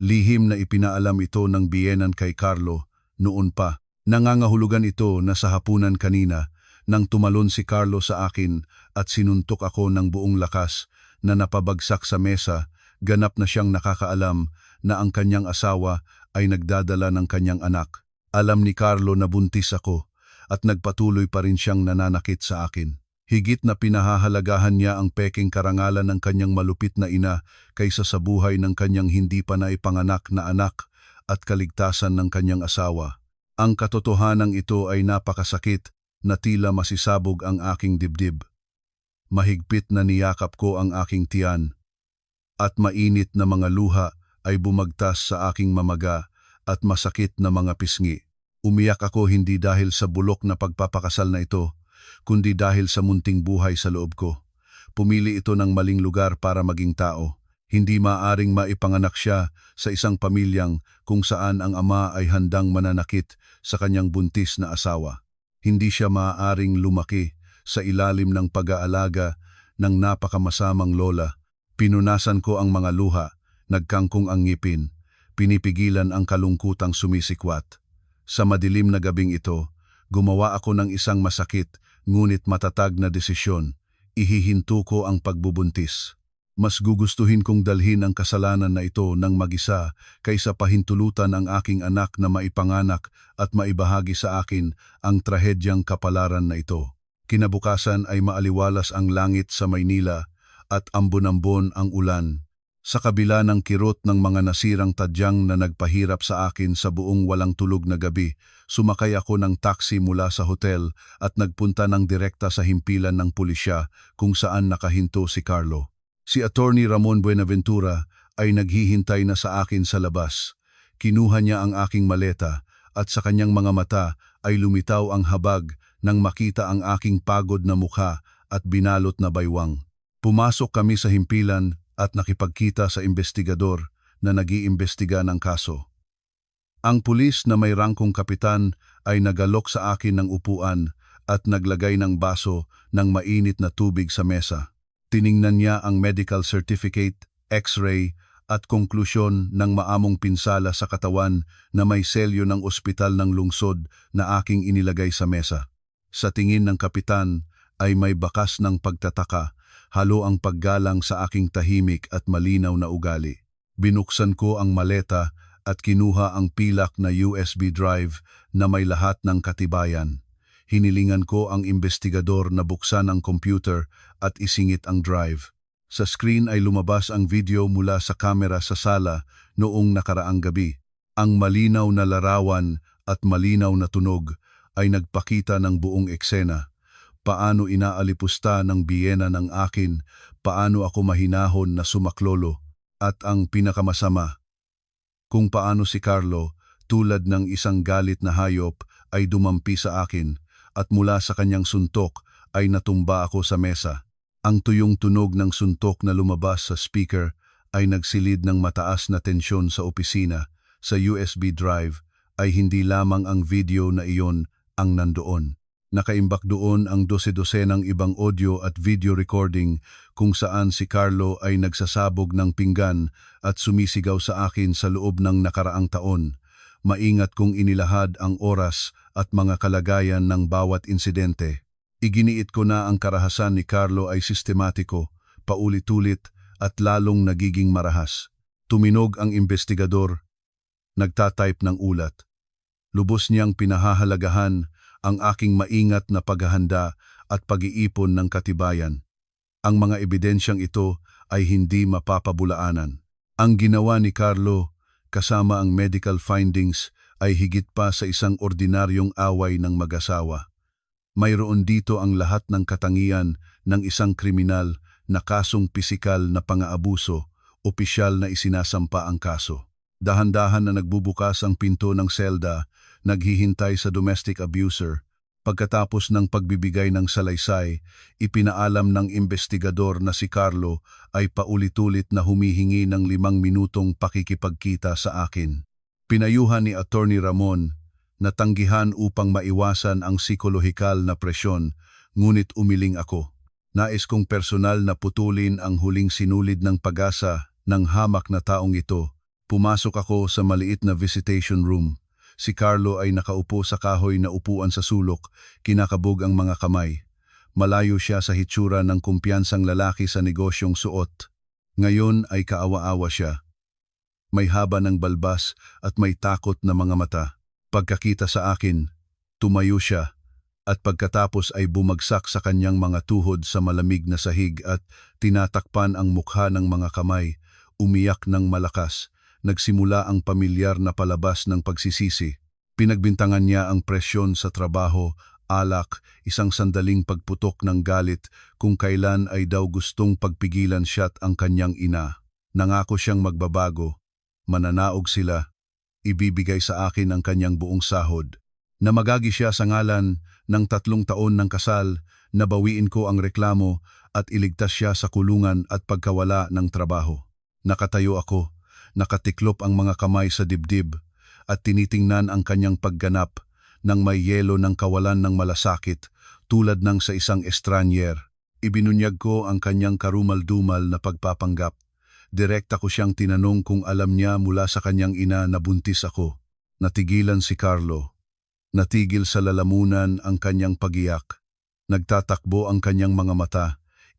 Lihim na ipinaalam ito ng biyenan kay Carlo noon pa. Nangangahulugan ito na sa hapunan kanina nang tumalon si Carlo sa akin at sinuntok ako ng buong lakas na napabagsak sa mesa, ganap na siyang nakakaalam na ang kanyang asawa ay nagdadala ng kanyang anak. Alam ni Carlo na buntis ako at nagpatuloy pa rin siyang nananakit sa akin. Higit na pinahahalagahan niya ang peking karangalan ng kanyang malupit na ina kaysa sa buhay ng kanyang hindi pa naipanganak na anak at kaligtasan ng kanyang asawa. Ang katotohanang ito ay napakasakit na tila masisabog ang aking dibdib. Mahigpit na niyakap ko ang aking tiyan at mainit na mga luha ay bumagtas sa aking mamaga at masakit na mga pisngi. Umiyak ako hindi dahil sa bulok na pagpapakasal na ito, kundi dahil sa munting buhay sa loob ko. Pumili ito ng maling lugar para maging tao. Hindi maaring maipanganak siya sa isang pamilyang kung saan ang ama ay handang mananakit sa kanyang buntis na asawa. Hindi siya maaaring lumaki sa ilalim ng pag-aalaga ng napakamasamang lola. Pinunasan ko ang mga luha, nagkangkong ang ngipin, pinipigilan ang kalungkutang sumisikwat. Sa madilim na gabing ito, gumawa ako ng isang masakit ngunit matatag na desisyon. Ihihinto ko ang pagbubuntis. Mas gugustuhin kong dalhin ang kasalanan na ito ng mag-isa kaysa pahintulutan ang aking anak na maipanganak at maibahagi sa akin ang trahedyang kapalaran na ito. Kinabukasan ay maaliwalas ang langit sa Maynila at ambon-ambon ang ulan. Sa kabila ng kirot ng mga nasirang tadyang na nagpahirap sa akin sa buong walang tulog na gabi, sumakay ako ng taxi mula sa hotel at nagpunta ng direkta sa himpilan ng pulisya kung saan nakahinto si Carlo. Si Attorney Ramon Buenaventura ay naghihintay na sa akin sa labas. Kinuha niya ang aking maleta at sa kanyang mga mata ay lumitaw ang habag nang makita ang aking pagod na mukha at binalot na baywang. Pumasok kami sa himpilan at nakipagkita sa investigador na nag-iimbestiga ng kaso. Ang pulis na may rangkong kapitan ay nagalok sa akin ng upuan at naglagay ng baso ng mainit na tubig sa mesa. Tiningnan niya ang medical certificate, x-ray at konklusyon ng maamong pinsala sa katawan na may selyo ng ospital ng lungsod na aking inilagay sa mesa. Sa tingin ng kapitan ay may bakas ng pagtataka, halo ang paggalang sa aking tahimik at malinaw na ugali. Binuksan ko ang maleta at kinuha ang pilak na USB drive na may lahat ng katibayan. Hinilingan ko ang investigador na buksan ang computer at isingit ang drive. Sa screen ay lumabas ang video mula sa kamera sa sala noong nakaraang gabi. Ang malinaw na larawan at malinaw na tunog ay nagpakita ng buong eksena. Paano inaalipusta ng biyena ng akin, paano ako mahinahon na sumaklolo, at ang pinakamasama, kung paano si Carlo, tulad ng isang galit na hayop, ay dumampi sa akin, at mula sa kanyang suntok ay natumba ako sa mesa. Ang tuyong tunog ng suntok na lumabas sa speaker ay nagsilid ng mataas na tensyon sa opisina. Sa USB drive ay hindi lamang ang video na iyon ang nandoon. Nakaimbak doon ang 12-dosenang ibang audio at video recording kung saan si Carlo ay nagsasabog ng pinggan at sumisigaw sa akin sa loob ng nakaraang taon. Maingat kong inilahad ang oras at mga kalagayan ng bawat insidente. Iginiit ko na ang karahasan ni Carlo ay sistematiko, paulit-ulit at lalong nagiging marahas. Tuminog ang investigador, nagtatype ng ulat. Lubos niyang pinahahalagahan ang aking maingat na paghahanda at pag-iipon ng katibayan. Ang mga ebidensyang ito ay hindi mapapabulaanan. Ang ginawa ni Carlo, kasama ang medical findings, ay higit pa sa isang ordinaryong away ng mag-asawa. Mayroon dito ang lahat ng katangian ng isang kriminal na kasong pisikal na pang-aabuso, opisyal na isinasampa ang kaso. Dahan-dahan na nagbubukas ang pinto ng selda, naghihintay sa domestic abuser. Pagkatapos ng pagbibigay ng salaysay, ipinaalam ng investigador na si Carlo ay paulit-ulit na humihingi ng 5 minutong pakikipagkita sa akin. Pinayuhan ni Attorney Ramon na tanggihan upang maiwasan ang psikolohikal na presyon, ngunit umiling ako. Nais kong personal na putulin ang huling sinulid ng pag-asa ng hamak na taong ito. Pumasok ako sa maliit na visitation room. Si Carlo ay nakaupo sa kahoy na upuan sa sulok, kinakabog ang mga kamay. Malayo siya sa hitsura ng kumpiyansang lalaki sa negosyong suot. Ngayon ay kaawa-awa siya. May haba ng balbas at may takot na mga mata. Pagkakita sa akin, tumayo siya at pagkatapos ay bumagsak sa kanyang mga tuhod sa malamig na sahig at tinatakpan ang mukha ng mga kamay, umiyak ng malakas. Nagsimula ang pamilyar na palabas ng pagsisisi. Pinagbintangan niya ang presyon sa trabaho, alak, isang sandaling pagputok ng galit kung kailan ay daw gustong pagpigilan siya't ang kanyang ina. Nangako siyang magbabago. Mananaog sila. Ibibigay sa akin ang kanyang buong sahod. Namagagi siya sa ngalan ng 3 taon ng kasal, nabawiin ko ang reklamo at iligtas siya sa kulungan at pagkawala ng trabaho. Nakatayo ako. Nakatiklop ang mga kamay sa dibdib at tinitingnan ang kanyang pagganap ng may yelo ng kawalan ng malasakit tulad ng sa isang estranyer. Ibinunyag ko ang kanyang karumal-dumal na pagpapanggap. Direkta ko siyang tinanong kung alam niya mula sa kanyang ina na buntis ako. Natigilan si Carlo. Natigil sa lalamunan ang kanyang pagiyak. Nagtatakbo ang kanyang mga mata.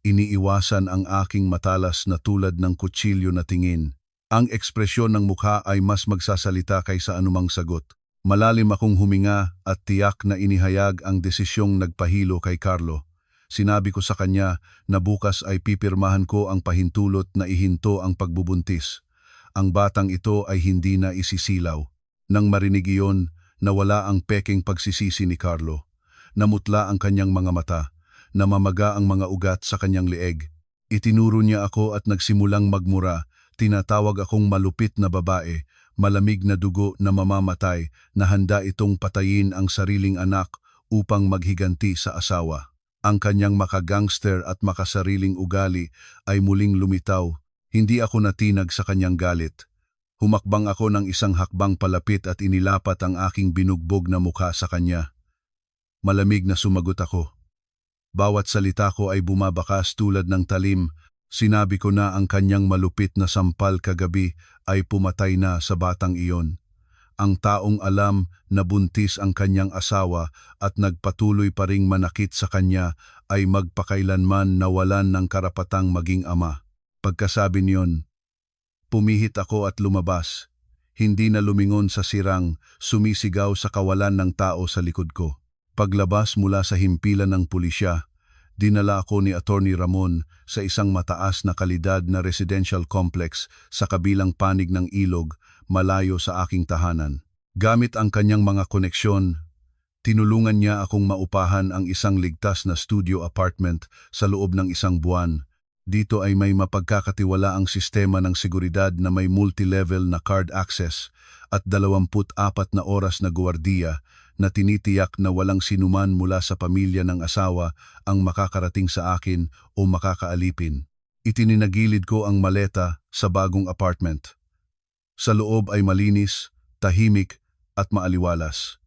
Iniiwasan ang aking matalas na tulad ng kutsilyo na tingin. Ang ekspresyon ng mukha ay mas magsasalita kaysa anumang sagot. Malalim akong huminga at tiyak na inihayag ang desisyong nagpahilo kay Carlo. Sinabi ko sa kanya na bukas ay pipirmahan ko ang pahintulot na ihinto ang pagbubuntis. Ang batang ito ay hindi na isisilaw. Nang marinig iyon, nawala ang peking pagsisisi ni Carlo. Namutla ang kanyang mga mata. Namamaga ang mga ugat sa kanyang leeg. Itinuro niya ako at nagsimulang magmura. Tinatawag akong malupit na babae, malamig na dugo na mamamatay na handa itong patayin ang sariling anak upang maghiganti sa asawa. Ang kanyang makagangster at makasariling ugali ay muling lumitaw. Hindi ako natinag sa kanyang galit. Humakbang ako ng isang hakbang palapit at inilapat ang aking binugbog na mukha sa kanya. Malamig na sumagot ako. Bawat salita ko ay bumabakas tulad ng talim. Sinabi ko na ang kanyang malupit na sampal kagabi ay pumatay na sa batang iyon. Ang taong alam na buntis ang kanyang asawa at nagpatuloy pa ring manakit sa kanya ay magpakailanman nawalan ng karapatang maging ama. Pagkasabi niyon, pumihit ako at lumabas. Hindi na lumingon sa sirang, sumisigaw sa kawalan ng tao sa likod ko. Paglabas mula sa himpilan ng pulisya, dinala ako ni Attorney Ramon sa isang mataas na kalidad na residential complex sa kabilang panig ng ilog, malayo sa aking tahanan. Gamit ang kanyang mga koneksyon, tinulungan niya akong maupahan ang isang ligtas na studio apartment sa loob ng 1 buwan. Dito ay may mapagkakatiwalaang sistema ng seguridad na may multi-level na card access at 24 na oras na guwardiya na tinitiyak na walang sinuman mula sa pamilya ng asawa ang makakarating sa akin o makakaalipin. Itininagilid ko ang maleta sa bagong apartment. Sa loob ay malinis, tahimik at maaliwalas.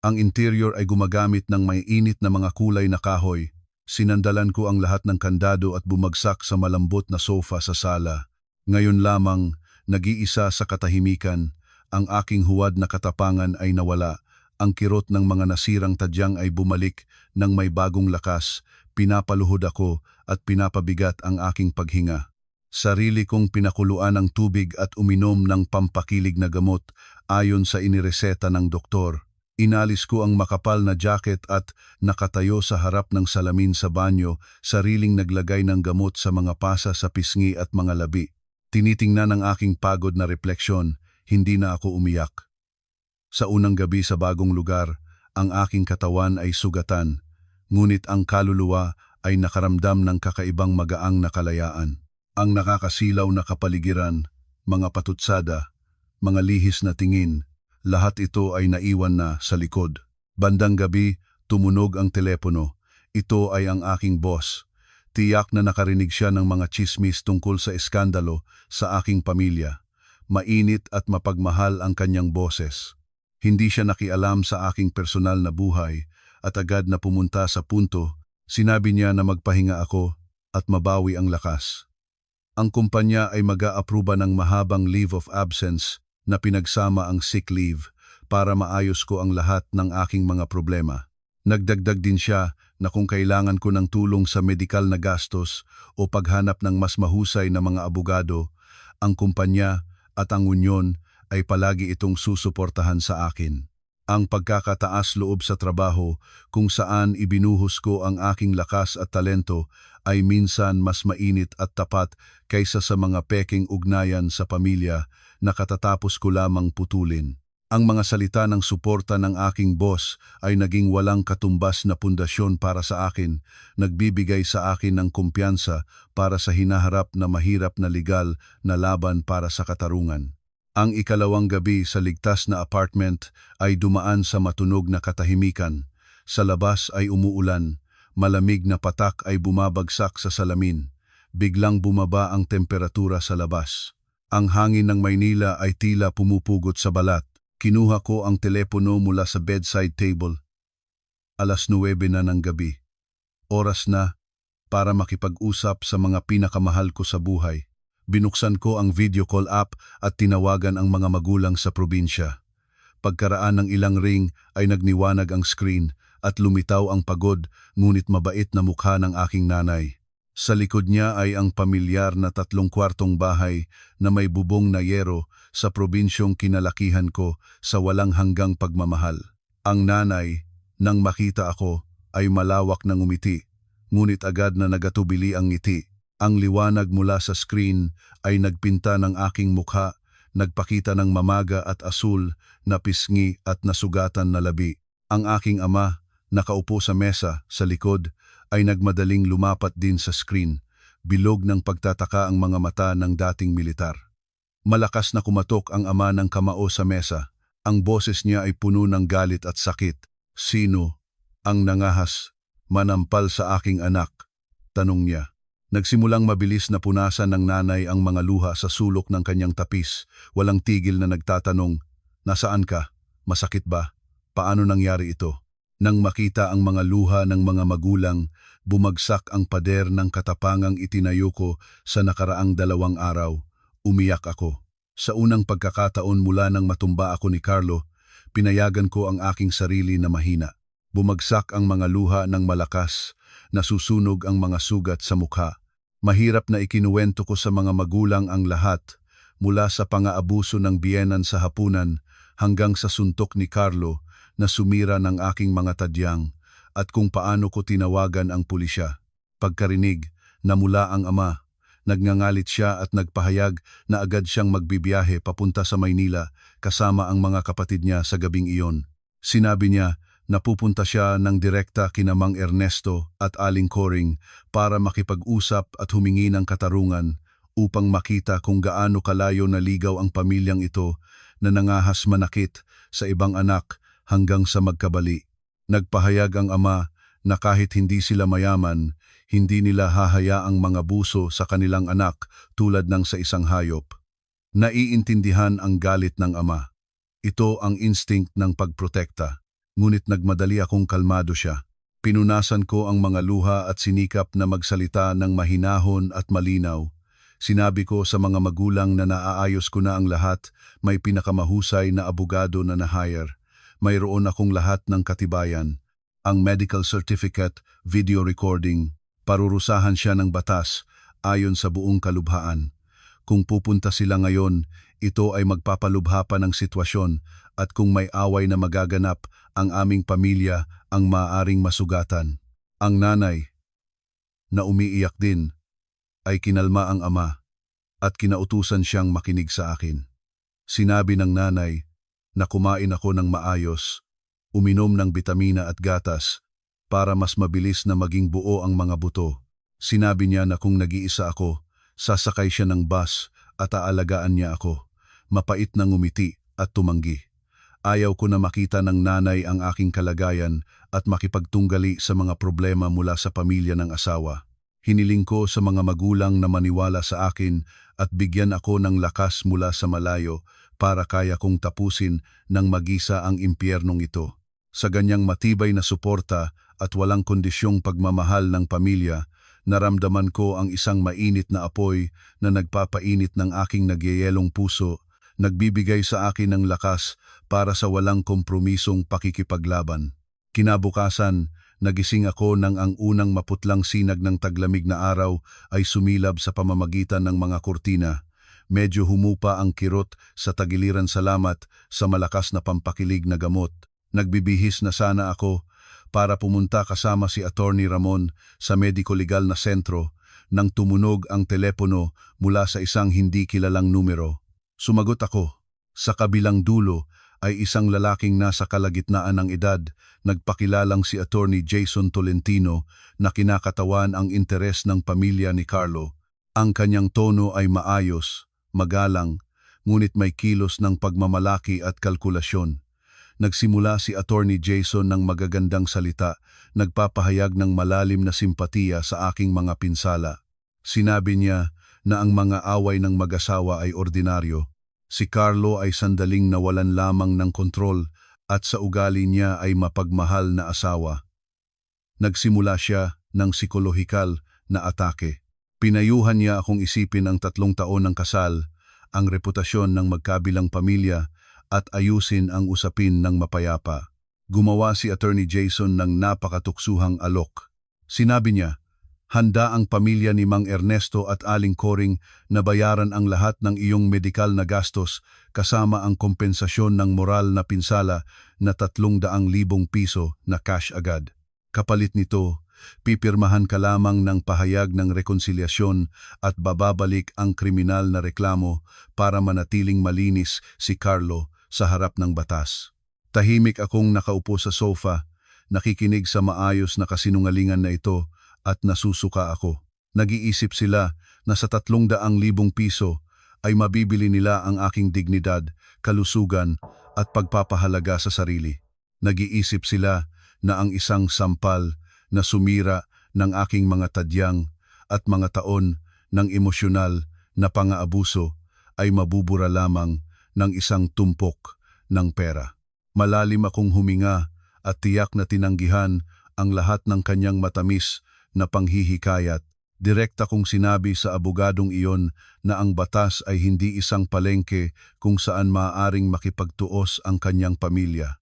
Ang interior ay gumagamit ng may init na mga kulay na kahoy. Sinandalan ko ang lahat ng kandado at bumagsak sa malambot na sofa sa sala. Ngayon lamang, nag-iisa sa katahimikan, ang aking huwad na katapangan ay nawala. Ang kirot ng mga nasirang tadyang ay bumalik ng may bagong lakas. Pinapaluhod ako at pinapabigat ang aking paghinga. Sarili kong pinakuluan ng tubig at uminom ng pampakilig na gamot ayon sa inireseta ng doktor. Inalis ko ang makapal na jacket at nakatayo sa harap ng salamin sa banyo, sariling naglagay ng gamot sa mga pasa sa pisngi at mga labi. Tinitingnan ang aking pagod na refleksyon, hindi na ako umiyak. Sa unang gabi sa bagong lugar, ang aking katawan ay sugatan, ngunit ang kaluluwa ay nakaramdam ng kakaibang magaang na kalayaan. Ang nakakasilaw na kapaligiran, mga patutsada, mga lihis na tingin, lahat ito ay naiwan na sa likod. Bandang gabi, tumunog ang telepono. Ito ay ang aking boss. Tiyak na nakarinig siya ng mga tsismis tungkol sa eskandalo sa aking pamilya. Mainit at mapagmahal ang kanyang boses. Hindi siya nakialam sa aking personal na buhay at agad na pumunta sa punto. Sinabi niya na magpahinga ako at mabawi ang lakas. Ang kumpanya ay mag-a-aproba ng mahabang leave of absence na pinagsama ang sick leave para maayos ko ang lahat ng aking mga problema. Nagdagdag din siya na kung kailangan ko ng tulong sa medikal na gastos o paghanap ng mas mahusay na mga abogado, ang kumpanya at ang unyon ay palagi itong susuportahan sa akin. Ang pagkakataas loob sa trabaho kung saan ibinuhos ko ang aking lakas at talento ay minsan mas mainit at tapat kaysa sa mga peking ugnayan sa pamilya na katatapos ko lamang putulin. Ang mga salita ng suporta ng aking boss ay naging walang katumbas na pundasyon para sa akin, nagbibigay sa akin ng kumpiyansa para sa hinaharap na mahirap na legal na laban para sa katarungan. Ang ikalawang gabi sa ligtas na apartment ay dumaan sa matunog na katahimikan. Sa labas ay umuulan, malamig na patak ay bumabagsak sa salamin. Biglang bumaba ang temperatura sa labas. Ang hangin ng Maynila ay tila pumupugot sa balat. Kinuha ko ang telepono mula sa bedside table. 9:00 na ng gabi. Oras na para makipag-usap sa mga pinakamahal ko sa buhay. Binuksan ko ang video call app at tinawagan ang mga magulang sa probinsya. Pagkaraan ng ilang ring ay nagniwanag ang screen at lumitaw ang pagod ngunit mabait na mukha ng aking nanay. Sa likod niya ay ang pamilyar na 3 kwartong bahay na may bubong na yero sa probinsyong kinalakihan ko sa walang hanggang pagmamahal. Ang nanay, nang makita ako, ay malawak ng umiti, ngunit agad na nagatubili ang ngiti. Ang liwanag mula sa screen ay nagpinta ng aking mukha, nagpakita ng mamaga at asul na pisngi at nasugatan na labi. Ang aking ama, nakaupo sa mesa sa likod, ay nagmadaling lumapat din sa screen. Bilog ng pagtataka ang mga mata ng dating militar. Malakas na kumatok ang ama ng kamao sa mesa. Ang boses niya ay puno ng galit at sakit. "Sino ang nangahas, manampal sa aking anak?" tanong niya. Nagsimulang mabilis na punasan ng nanay ang mga luha sa sulok ng kanyang tapis. Walang tigil na nagtatanong, "Nasaan ka? Masakit ba? Paano nangyari ito?" Nang makita ang mga luha ng mga magulang, bumagsak ang pader ng katapangang itinayo ko sa nakaraang 2 araw. Umiyak ako. Sa unang pagkakataon mula nang matumba ako ni Carlo, pinayagan ko ang aking sarili na mahina. Bumagsak ang mga luha ng malakas, nasusunog ang mga sugat sa mukha. Mahirap na ikinuwento ko sa mga magulang ang lahat, mula sa pang-aabuso ng biyenan sa hapunan hanggang sa suntok ni Carlo na sumira ng aking mga tadyang at kung paano ko tinawagan ang pulisya. Pagkarinig, namula ang ama. Nagngangalit siya at nagpahayag na agad siyang magbibiyahe papunta sa Maynila kasama ang mga kapatid niya sa gabing iyon. Sinabi niya na pupunta siya ng direkta kina Mang Ernesto at Aling Coring para makipag-usap at humingi ng katarungan upang makita kung gaano kalayo naligaw ang pamilyang ito na nangahas manakit sa ibang anak hanggang sa magkabali. Nagpahayag ang ama na kahit hindi sila mayaman, hindi nila hahayaang mga buso sa kanilang anak tulad ng sa isang hayop. Naiintindihan ang galit ng ama. Ito ang instinct ng pagprotekta. Ngunit nagmadali akong kalmado siya. Pinunasan ko ang mga luha at sinikap na magsalita ng mahinahon at malinaw. Sinabi ko sa mga magulang na naaayos ko na ang lahat, may pinakamahusay na abogado na na-hire. Mayroon akong lahat ng katibayan. Ang medical certificate, video recording, parurusahan siya ng batas ayon sa buong kalubhaan. Kung pupunta sila ngayon, ito ay magpapalubha pa ng sitwasyon at kung may away na magaganap, ang aming pamilya ang maaaring masugatan. Ang nanay, na umiiyak din, ay kinalma ang ama at kinautusan siyang makinig sa akin. Sinabi ng nanay na kumain ako ng maayos, uminom ng bitamina at gatas para mas mabilis na maging buo ang mga buto. Sinabi niya na kung nag-iisa ako, sasakay siya ng bus at aalagaan niya ako. Mapait na ngumiti at tumanggi. Ayaw ko na makita ng nanay ang aking kalagayan at makipagtunggali sa mga problema mula sa pamilya ng asawa. Hiniling ko sa mga magulang na maniwala sa akin at bigyan ako ng lakas mula sa malayo para kaya kong tapusin ng mag-isa ang impyernong ito. Sa ganyang matibay na suporta at walang kondisyong pagmamahal ng pamilya, naramdaman ko ang isang mainit na apoy na nagpapainit ng aking nagyayelong puso, nagbibigay sa akin ng lakas para sa walang kompromisong pakikipaglaban. Kinabukasan, nagising ako nang ang unang maputlang sinag ng taglamig na araw ay sumilab sa pamamagitan ng mga kurtina. Medyo humupa ang kirot sa tagiliran salamat sa malakas na pampakilig na gamot. Nagbibihis na sana ako para pumunta kasama si Attorney Ramon sa mediko-legal na sentro nang tumunog ang telepono mula sa isang hindi kilalang numero. Sumagot ako. Sa kabilang dulo ay isang lalaking nasa kalagitnaan ng edad, nagpakilalang si Attorney Jason Tolentino na kinakatawan ang interes ng pamilya ni Carlo. Ang kanyang tono ay maayos, magalang, ngunit may kilos ng pagmamalaki at kalkulasyon. Nagsimula si Attorney Jason ng magagandang salita, nagpapahayag ng malalim na simpatiya sa aking mga pinsala. Sinabi niya na ang mga away ng mag-asawa ay ordinaryo. Si Carlo ay sandaling nawalan lamang ng kontrol at sa ugali niya ay mapagmahal na asawa. Nagsimula siya ng psikolohikal na atake. Pinayuhan niya akong isipin ang 3 taon ng kasal, ang reputasyon ng magkabilang pamilya at ayusin ang usapin ng mapayapa. Gumawa si Attorney Jason ng napakatuksuhang alok. Sinabi niya, handa ang pamilya ni Mang Ernesto at Aling Coring na bayaran ang lahat ng iyong medikal na gastos kasama ang kompensasyon ng moral na pinsala na 300,000 piso na cash agad. Kapalit nito, pipirmahan ka lamang ng pahayag ng rekonsilyasyon at bababalik ang kriminal na reklamo para manatiling malinis si Carlo sa harap ng batas. Tahimik akong nakaupo sa sofa, nakikinig sa maayos na kasinungalingan na ito at nasusuka ako. Nag-iisip sila na sa 300,000 piso ay mabibili nila ang aking dignidad, kalusugan at pagpapahalaga sa sarili. Nag-iisip sila na ang isang sampal na sumira ng aking mga tadyang at mga taon ng emosyonal na pang-aabuso ay mabubura lamang ng isang tumpok ng pera. Malalim akong huminga at tiyak na tinanggihan ang lahat ng kanyang matamis na panghihikayat. Direkta kong sinabi sa abogadong iyon na ang batas ay hindi isang palengke kung saan maaaring makipagtuos ang kanyang pamilya.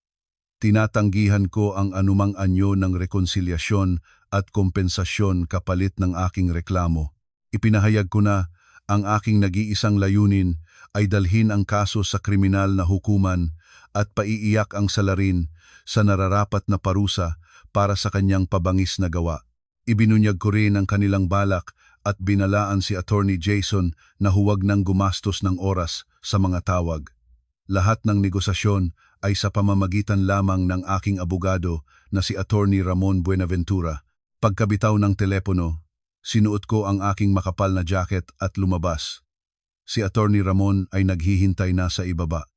Tinatanggihan ko ang anumang anyo ng rekonsilyasyon at kompensasyon kapalit ng aking reklamo. Ipinahayag ko na ang aking nag-iisang layunin ay dalhin ang kaso sa kriminal na hukuman at paiiyak ang salarin sa nararapat na parusa para sa kanyang pabangis na gawa. Ibinunyag ko rin ang kanilang balak at binalaan si Attorney Jason na huwag nang gumastos ng oras sa mga tawag. Lahat ng negosasyon ay sa pamamagitan lamang ng aking abogado na si Attorney Ramon Buenaventura. Pagkabitaw ng telepono, sinuot ko ang aking makapal na jacket at lumabas. Si Attorney Ramon ay naghihintay na sa ibaba.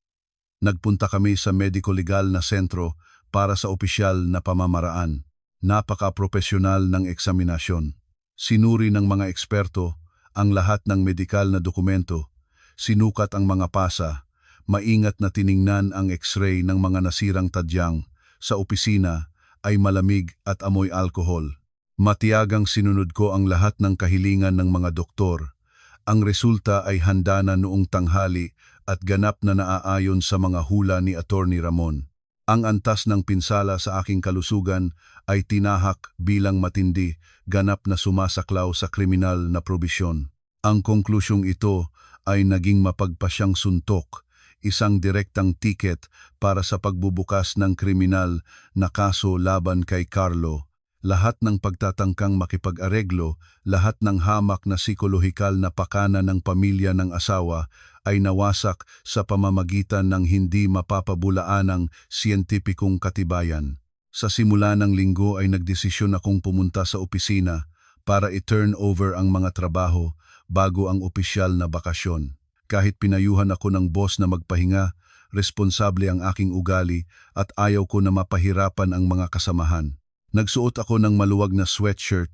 Nagpunta kami sa mediko-legal na sentro para sa opisyal na pamamaraan. Napaka-propesyonal ng eksaminasyon. Sinuri ng mga eksperto ang lahat ng medikal na dokumento, sinukat ang mga pasa, maingat na tiningnan ang x-ray ng mga nasirang tadyang. Sa opisina ay malamig at amoy alkohol. Matiyagang sinunod ko ang lahat ng kahilingan ng mga doktor. Ang resulta ay handa na noong tanghali at ganap na naaayon sa mga hula ni Attorney Ramon. Ang antas ng pinsala sa aking kalusugan ay tinahak bilang matindi, ganap na sumasaklaw sa kriminal na probisyon. Ang konklusyong ito ay naging mapagpasyang suntok, isang direktang tiket para sa pagbubukas ng kriminal na kaso laban kay Carlo. Lahat ng pagtatangkang makipag-areglo, lahat ng hamak na psikolohikal na pakana ng pamilya ng asawa ay nawasak sa pamamagitan ng hindi mapapabulaanang siyentipikong katibayan. Sa simula ng linggo ay nagdesisyon akong pumunta sa opisina para i-turn over ang mga trabaho bago ang opisyal na bakasyon. Kahit pinayuhan ako ng boss na magpahinga, responsable ang aking ugali at ayaw ko na mapahirapan ang mga kasamahan. Nagsuot ako ng maluwag na sweatshirt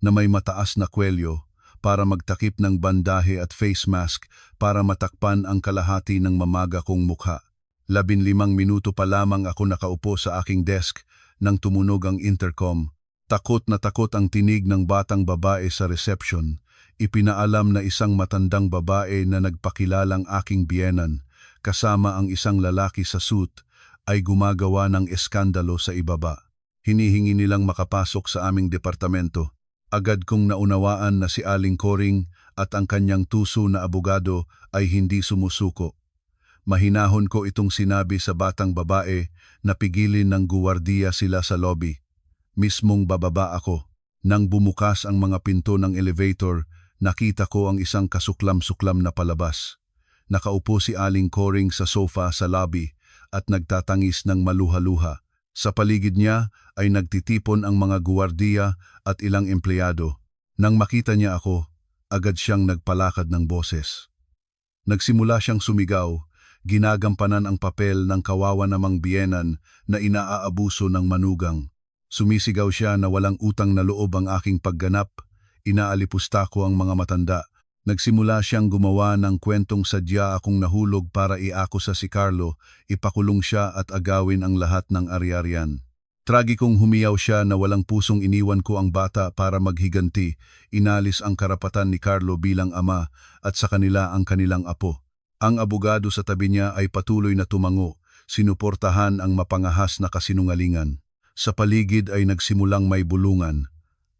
na may mataas na kwelyo para magtakip ng bandahe at face mask para matakpan ang kalahati ng mamaga kong mukha. 15 minuto pa lamang ako nakaupo sa aking desk nang tumunog ang intercom. Takot na takot ang tinig ng batang babae sa reception. Ipinaalam na isang matandang babae na nagpakilalang aking biyenan kasama ang isang lalaki sa suit ay gumagawa ng eskandalo sa ibaba. Hinihingi nilang makapasok sa aming departamento. Agad kong naunawaan na si Aling Coring at ang kanyang tuso na abogado ay hindi sumusuko. Mahinahon ko itong sinabi sa batang babae na pigilin ng guwardiya sila sa lobby. Mismong bababa ako. Nang bumukas ang mga pinto ng elevator, nakita ko ang isang kasuklam-suklam na palabas. Nakaupo si Aling Coring sa sofa sa lobby at nagtatangis ng maluha-luha. Sa paligid niya ay nagtitipon ang mga guwardiya at ilang empleyado. Nang makita niya ako, agad siyang nagpalakad ng boses. Nagsimula siyang sumigaw, ginagampanan ang papel ng kawawa namang biyenan na inaaabuso ng manugang. Sumisigaw siya na walang utang na loob ang aking pagganap, inaalipusta ko ang mga matanda. Nagsimula siyang gumawa ng kwentong sadya akong nahulog para iakusa si Carlo, ipakulong siya at agawin ang lahat ng ari-arian. Tragikong humiyaw siya na walang pusong iniwan ko ang bata para maghiganti, inalis ang karapatan ni Carlo bilang ama at sa kanila ang kanilang apo. Ang abogado sa tabi niya ay patuloy na tumango, sinuportahan ang mapangahas na kasinungalingan. Sa paligid ay nagsimulang may bulungan.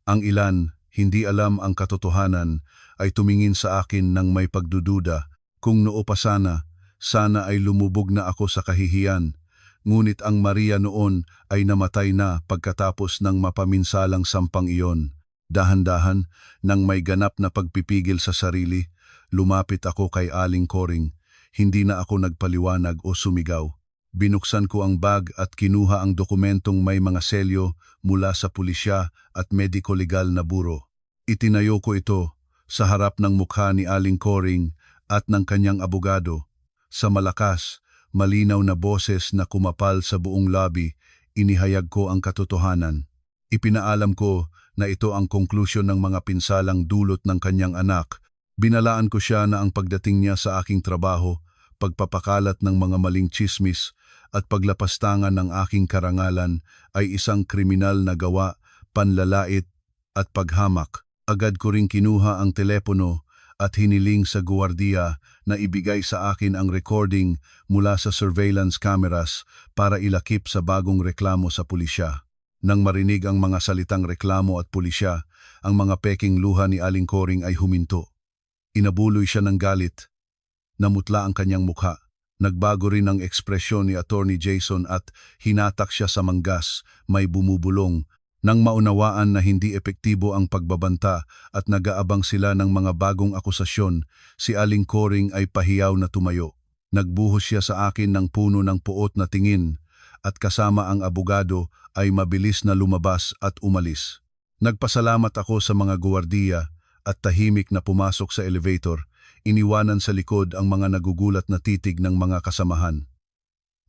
Ang ilan, hindi alam ang katotohanan, ay tumingin sa akin ng may pagdududa. Kung noo pa sana ay lumubog na ako sa kahihiyan. Ngunit ang Maria noon ay namatay na pagkatapos ng mapaminsalang sampang iyon. Dahan-dahan, nang may ganap na pagpipigil sa sarili, lumapit ako kay Aling Coring. Hindi na ako nagpaliwanag o sumigaw. Binuksan ko ang bag at kinuha ang dokumentong may mga selyo mula sa pulisya at mediko-legal na buro. Itinayo ko ito sa harap ng mukha ni Aling Coring at ng kanyang abogado. Sa malakas, malinaw na boses na kumapal sa buong lobby, inihayag ko ang katotohanan. Ipinaalam ko na ito ang konklusyon ng mga pinsalang dulot ng kanyang anak. Binalaan ko siya na ang pagdating niya sa aking trabaho, pagpapakalat ng mga maling tsismis at paglapastangan ng aking karangalan ay isang kriminal na gawa, panlalait at paghamak. Agad ko ring kinuha ang telepono at hiniling sa guwardiya na ibigay sa akin ang recording mula sa surveillance cameras para ilakip sa bagong reklamo sa pulisya. Nang marinig ang mga salitang reklamo at pulisya, ang mga peking luha ni Aling Coring ay huminto. Inabuloy siya ng galit. Namutla ang kanyang mukha. Nagbago rin ang ekspresyon ni Attorney Jason at hinatak siya sa manggas, may bumubulong. Nang maunawaan na hindi epektibo ang pagbabanta at nag-aabang sila ng mga bagong akusasyon, si Aling Coring ay pahiyaw na tumayo. Nagbuhos siya sa akin ng puno ng puot na tingin at kasama ang abogado ay mabilis na lumabas at umalis. Nagpasalamat ako sa mga guwardiya at tahimik na pumasok sa elevator, iniwanan sa likod ang mga nagugulat na titig ng mga kasamahan.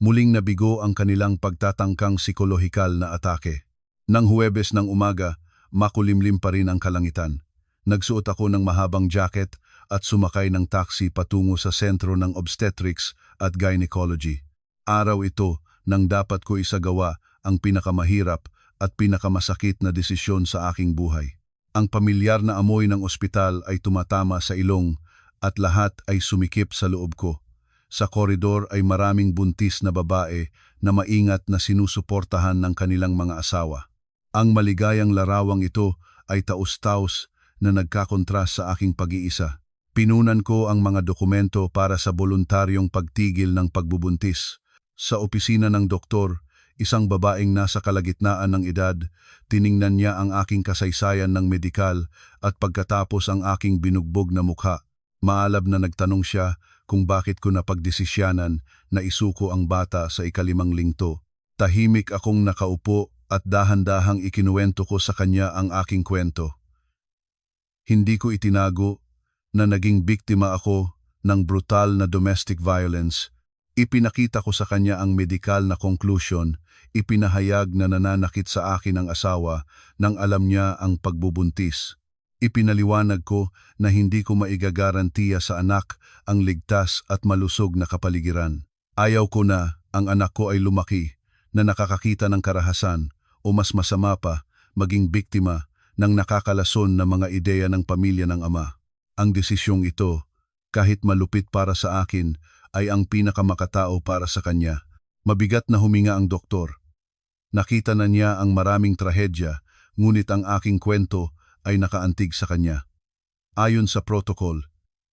Muling nabigo ang kanilang pagtatangkang psikolohikal na atake. Nang Huwebes ng umaga, makulimlim pa rin ang kalangitan. Nagsuot ako ng mahabang jacket at sumakay ng taxi patungo sa sentro ng obstetrics at gynecology. Araw ito nang dapat ko isagawa ang pinakamahirap at pinakamasakit na desisyon sa aking buhay. Ang pamilyar na amoy ng ospital ay tumatama sa ilong at lahat ay sumikip sa loob ko. Sa koridor ay maraming buntis na babae na maingat na sinusuportahan ng kanilang mga asawa. Ang maligayang larawang ito ay taos-taos na nagkakontrast sa aking pag-iisa. Pinunan ko ang mga dokumento para sa voluntaryong pagtigil ng pagbubuntis. Sa opisina ng doktor, isang babaeng nasa kalagitnaan ng edad, tiningnan niya ang aking kasaysayan ng medikal at pagkatapos ang aking binugbog na mukha. Maalab na nagtanong siya kung bakit ko napagdesisyanan na isuko ang bata sa ikalimang linggo. Tahimik akong nakaupo at dahan-dahang ikinuwento ko sa kanya ang aking kwento. Hindi ko itinago na naging biktima ako ng brutal na domestic violence. Ipinakita ko sa kanya ang medikal na conclusion, ipinahayag na nananakit sa akin ang asawa nang alam niya ang pagbubuntis. Ipinaliwanag ko na hindi ko maigagarantiya sa anak ang ligtas at malusog na kapaligiran. Ayaw ko na ang anak ko ay lumaki na nakakakita ng karahasan o mas masama pa, maging biktima ng nakakalason na mga ideya ng pamilya ng ama. Ang desisyong ito, kahit malupit para sa akin, ay ang pinakamakatao para sa kanya. Mabigat na huminga ang doktor. Nakita na niya ang maraming trahedya, ngunit ang aking kwento ay nakaantig sa kanya. Ayon sa protocol,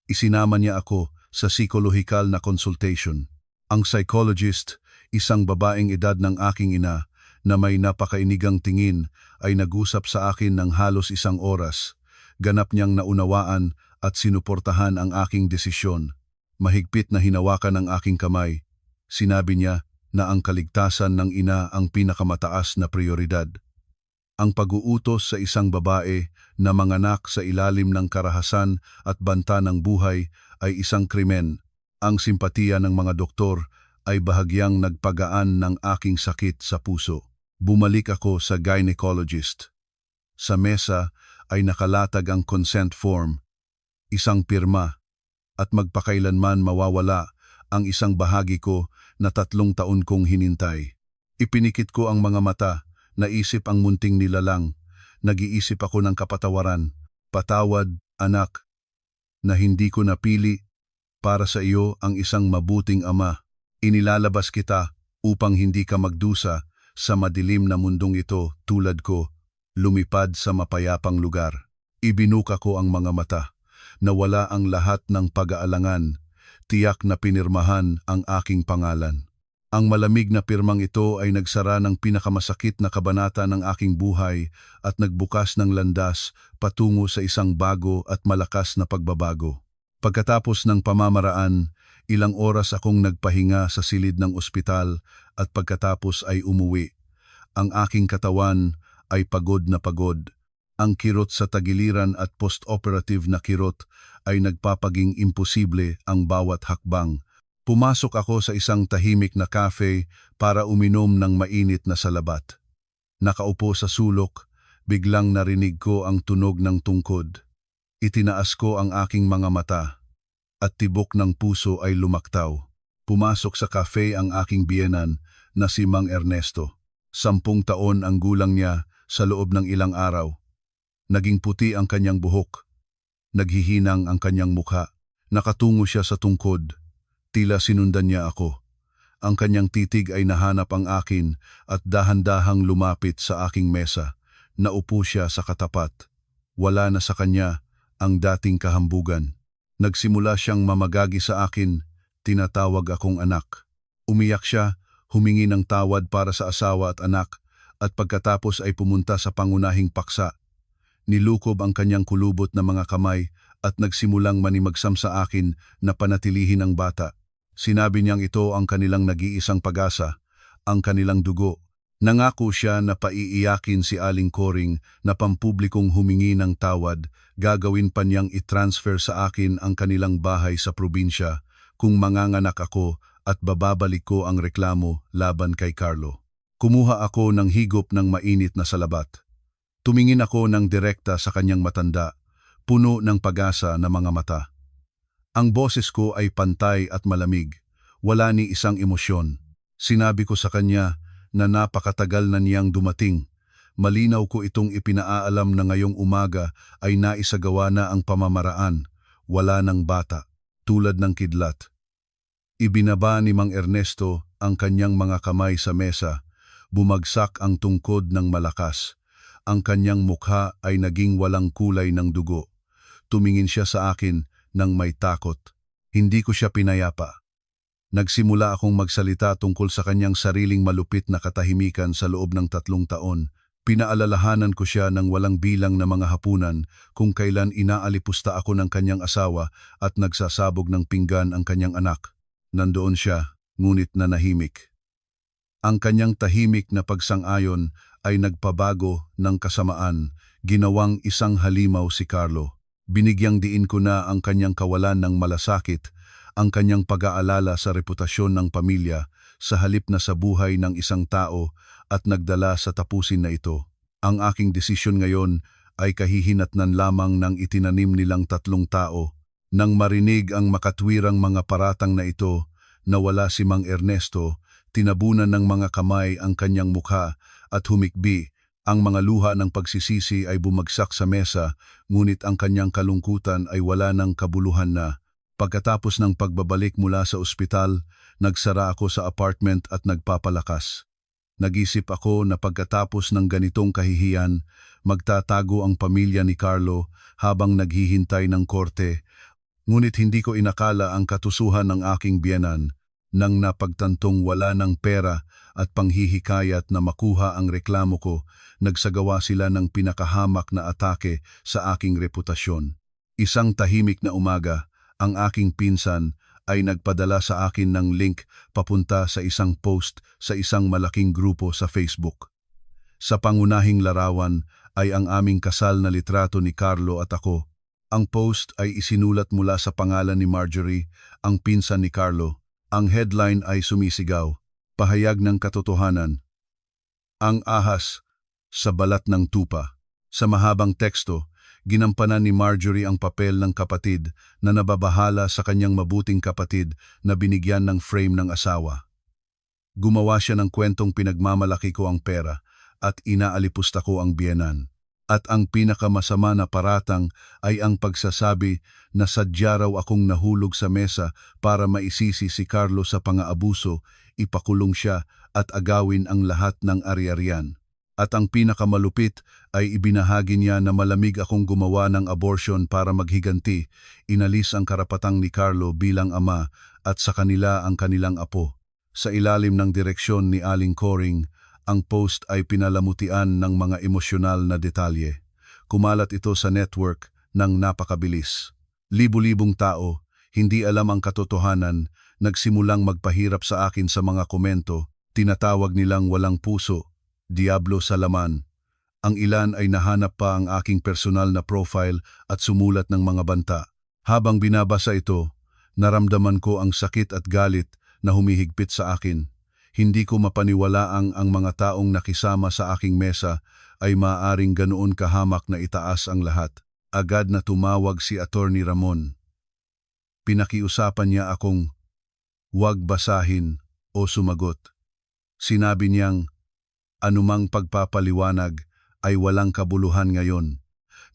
isinama niya ako sa psikolohikal na consultation. Ang psychologist, isang babaeng edad ng aking ina na may napakainigang tingin, ay nag-usap sa akin ng halos 1 oras. Ganap niyang naunawaan at sinuportahan ang aking desisyon. Mahigpit na hinawakan ang aking kamay. Sinabi niya na ang kaligtasan ng ina ang pinakamataas na prioridad. Ang pag-uutos sa isang babae na manganak sa ilalim ng karahasan at banta ng buhay ay isang krimen. Ang simpatiya ng mga doktor ay bahagyang nagpagaan ng aking sakit sa puso. Bumalik ako sa gynecologist. Sa mesa ay nakalatag ang consent form, isang pirma, at magpakailanman mawawala ang isang bahagi ko na 3 taon kong hinintay. Ipinikit ko ang mga mata, naisip ang munting nilalang, nag-iisip ako ng kapatawaran. Patawad, anak, na hindi ko napili para sa iyo ang isang mabuting ama. Inilalabas kita upang hindi ka magdusa sa madilim na mundong ito tulad ko, lumipad sa mapayapang lugar. Ibinuka ko ang mga mata. Nawala ang lahat ng pag-aalangan. Tiyak na pinirmahan ang aking pangalan. Ang malamig na pirmang ito ay nagsara ng pinakamasakit na kabanata ng aking buhay at nagbukas ng landas patungo sa isang bago at malakas na pagbabago. Pagkatapos ng pamamaraan, ilang oras akong nagpahinga sa silid ng ospital at pagkatapos ay umuwi. Ang aking katawan ay pagod na pagod. Ang kirot sa tagiliran at post-operative na kirot ay nagpapaging imposible ang bawat hakbang. Pumasok ako sa isang tahimik na cafe para uminom ng mainit na salabat. Nakaupo sa sulok, biglang narinig ko ang tunog ng tungkod. Itinaas ko ang aking mga mata at tibok ng puso ay lumaktaw. Pumasok sa cafe ang aking biyenan na si Mang Ernesto. 10 taon ang gulang niya sa loob ng ilang araw. Naging puti ang kanyang buhok. Naghihinang ang kanyang mukha. Nakatungo siya sa tungkod. Tila sinundan niya ako. Ang kanyang titig ay nahanap ang akin at dahan-dahang lumapit sa aking mesa. Naupo siya sa katapat. Wala na sa kanya ang dating kahambugan. Nagsimula siyang mamagagi sa akin. Tinatawag akong anak. Umiyak siya, humingi ng tawad para sa asawa at anak, at pagkatapos ay pumunta sa pangunahing paksa. Nilukob ang kanyang kulubot na mga kamay at nagsimulang manimagsam sa akin na panatilihin ang bata. Sinabi niyang ito ang kanilang nag-iisang pag-asa, ang kanilang dugo. Nangako siya na paiiyakin si Aling Coring na pampublikong humingi ng tawad, gagawin pa niyang i-transfer sa akin ang kanilang bahay sa probinsya kung manganganak ako at bababalik ko ang reklamo laban kay Carlo. Kumuha ako ng higop ng mainit na salabat. Tumingin ako ng direkta sa kanyang matanda, puno ng pag-asa na mga mata. Ang boses ko ay pantay at malamig, wala ni isang emosyon. Sinabi ko sa kanya na napakatagal na niyang dumating. Malinaw ko itong ipinaalam na ngayong umaga ay naisagawa na ang pamamaraan, wala ng bata, tulad ng kidlat. Ibinaba ni Mang Ernesto ang kanyang mga kamay sa mesa, bumagsak ang tungkod ng malakas. Ang kanyang mukha ay naging walang kulay ng dugo. Tumingin siya sa akin ng may takot. Hindi ko siya pinayapa. Nagsimula akong magsalita tungkol sa kanyang sariling malupit na katahimikan sa loob ng 3 taon. Pinaalalahanan ko siya ng walang bilang na mga hapunan kung kailan inaalipusta ako ng kanyang asawa at nagsasabog ng pinggan ang kanyang anak. Nandoon siya, ngunit nanahimik. Ang kanyang tahimik na pagsang-ayon ay nagpabago ng kasamaan, ginawang isang halimaw si Carlo. Binigyang diin ko na ang kanyang kawalan ng malasakit, ang kanyang pag-aalala sa reputasyon ng pamilya sa halip na sa buhay ng isang tao at nagdala sa tapusin na ito. Ang aking desisyon ngayon ay kahihinatnan lamang ng itinanim nilang 3 tao. Nang marinig ang makatwirang mga paratang na ito, nawala si Mang Ernesto, tinabunan ng mga kamay ang kanyang mukha at humikbi. Ang mga luha ng pagsisisi ay bumagsak sa mesa, ngunit ang kanyang kalungkutan ay wala ng kabuluhan na. Pagkatapos ng pagbabalik mula sa ospital, nagsara ako sa apartment at nagpapalakas. Nag-isip ako na pagkatapos ng ganitong kahihiyan, magtatago ang pamilya ni Carlo habang naghihintay ng korte. Ngunit hindi ko inakala ang katusuhan ng aking biyenan nang napagtantong wala ng pera at panghihikayat na makuha ang reklamo ko, nagsagawa sila ng pinakahamak na atake sa aking reputasyon. Isang tahimik na umaga, ang aking pinsan ay nagpadala sa akin ng link papunta sa isang post sa isang malaking grupo sa Facebook. Sa pangunahing larawan ay ang aming kasal na litrato ni Carlo at ako. Ang post ay isinulat mula sa pangalan ni Marjorie, ang pinsan ni Carlo. Ang headline ay sumisigaw, "Pahayag ng katotohanan. Ang ahas sa balat ng tupa." Sa mahabang teksto, ginampanan ni Marjorie ang papel ng kapatid na nababahala sa kanyang mabuting kapatid na binigyan ng frame ng asawa. Gumawa siya ng kwentong pinagmamalaki ko ang pera at inaalipusta ko ang biyenan. At ang pinakamasama na paratang ay ang pagsasabi na sadya raw akong nahulog sa mesa para maisisi si Carlo sa pang-aabuso, ipakulong siya at agawin ang lahat ng ari-arian. At ang pinakamalupit ay ibinahagi niya na malamig akong gumawa ng abortion para maghiganti, inalis ang karapatang ni Carlo bilang ama at sa kanila ang kanilang apo. Sa ilalim ng direksyon ni Aling Coring, ang post ay pinalamutian ng mga emosyonal na detalye. Kumalat ito sa network ng napakabilis. Libu-libong tao, hindi alam ang katotohanan, nagsimulang magpahirap sa akin sa mga komento, tinatawag nilang walang puso, diablo sa laman. Ang ilan ay nahanap pa ang aking personal na profile at sumulat ng mga banta. Habang binabasa ito, naramdaman ko ang sakit at galit na humihigpit sa akin. Hindi ko mapaniwalaang ang mga taong nakisama sa aking mesa ay maaaring ganoon kahamak na itaas ang lahat. Agad na tumawag si Attorney Ramon. Pinakiusapan niya akong huwag basahin o sumagot. Sinabi niyang anumang pagpapaliwanag ay walang kabuluhan ngayon.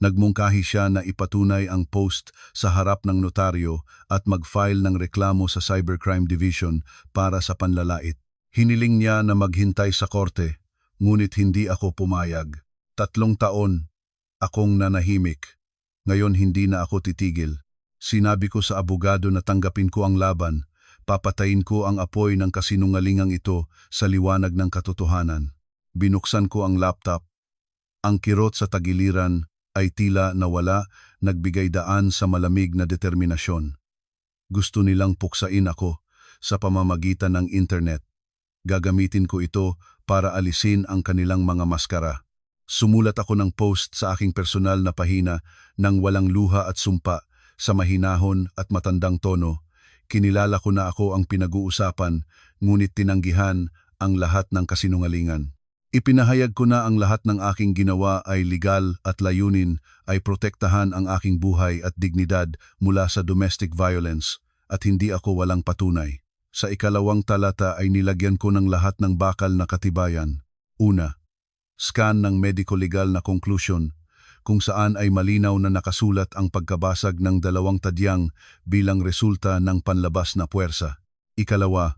Nagmungkahi siya na ipatunay ang post sa harap ng notaryo at mag-file ng reklamo sa Cybercrime Division para sa panlalait. Hiniling niya na maghintay sa korte, ngunit hindi ako pumayag. 3 taon, akong nanahimik. Ngayon hindi na ako titigil. Sinabi ko sa abogado na tanggapin ko ang laban, papatayin ko ang apoy ng kasinungalingang ito sa liwanag ng katotohanan. Binuksan ko ang laptop. Ang kirot sa tagiliran ay tila nawala, nagbigay daan sa malamig na determinasyon. Gusto nilang puksain ako sa pamamagitan ng internet. Gagamitin ko ito para alisin ang kanilang mga maskara. Sumulat ako ng post sa aking personal na pahina ng walang luha at sumpa sa mahinahon at matandang tono. Kinilala ko na ako ang pinag-uusapan, ngunit tinanggihan ang lahat ng kasinungalingan. Ipinahayag ko na ang lahat ng aking ginawa ay legal at layunin ay protektahan ang aking buhay at dignidad mula sa domestic violence at hindi ako walang patunay. Sa ikalawang talata ay nilagyan ko ng lahat ng bakal na katibayan. Una, scan ng medico-legal na conclusion, kung saan ay malinaw na nakasulat ang pagkabasag ng 2 tadyang bilang resulta ng panlabas na puwersa. Ikalawa,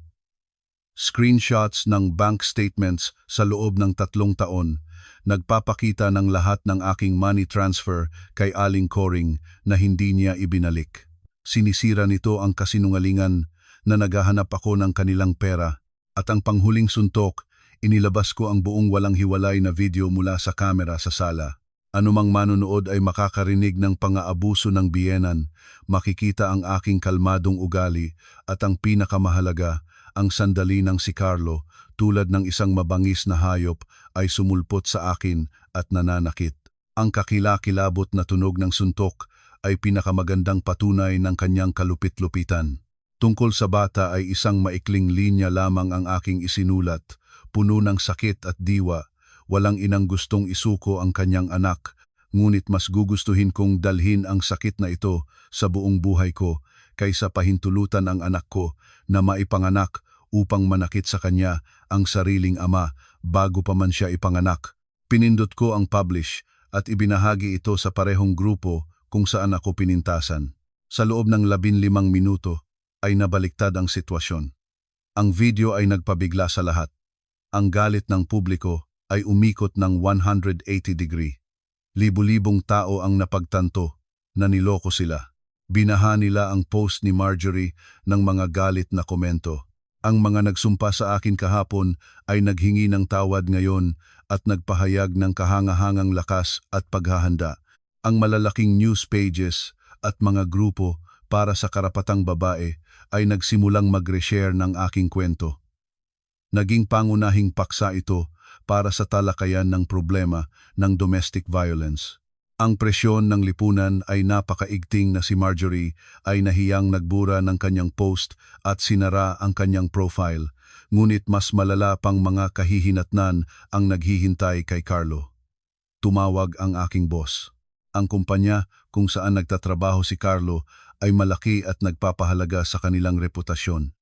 screenshots ng bank statements sa loob ng 3 taon, nagpapakita ng lahat ng aking money transfer kay Aling Coring na hindi niya ibinalik. Sinisira nito ang kasinungalingan na naghahanap ako ng kanilang pera, at ang panghuling suntok, inilabas ko ang buong walang hiwalay na video mula sa kamera sa sala. Anumang manonood ay makakarinig ng pang-aabuso ng biyenan, makikita ang aking kalmadong ugali at ang pinakamahalaga, ang sandali ng si Carlo, tulad ng isang mabangis na hayop, ay sumulpot sa akin at nananakit. Ang kakilakilabot na tunog ng suntok ay pinakamagandang patunay ng kanyang kalupit-lupitan. Tungkol sa bata ay isang maikling linya lamang ang aking isinulat, puno ng sakit at diwa. Walang inang gustong isuko ang kanyang anak, ngunit mas gugustuhin kong dalhin ang sakit na ito sa buong buhay ko kaysa pahintulutan ang anak ko na maipanganak upang manakit sa kanya ang sariling ama bago pa man siya ipanganak. Pinindot ko ang publish at ibinahagi ito sa parehong grupo kung saan ako pinintasan. Sa loob ng 15 minuto ay nabaliktad ang sitwasyon. Ang video ay nagpabigla sa lahat. Ang galit ng publiko ay umikot ng 180 degree. Libu-libong tao ang napagtanto na niloko sila. Binaha nila ang post ni Marjorie ng mga galit na komento. Ang mga nagsumpa sa akin kahapon ay naghingi ng tawad ngayon at nagpahayag ng kahangahangang lakas at paghahanda. Ang malalaking news pages at mga grupo para sa karapatang babae ay nagsimulang mag-reshare ng aking kwento. Naging pangunahing paksa ito para sa talakayan ng problema ng domestic violence. Ang presyon ng lipunan ay napakaigting na si Marjorie ay nahiyang nagbura ng kanyang post at sinara ang kanyang profile, ngunit mas malala pang mga kahihinatnan ang naghihintay kay Carlo. Tumawag ang aking boss. Ang kumpanya kung saan nagtatrabaho si Carlo ay malaki at nagpapahalaga sa kanilang reputasyon.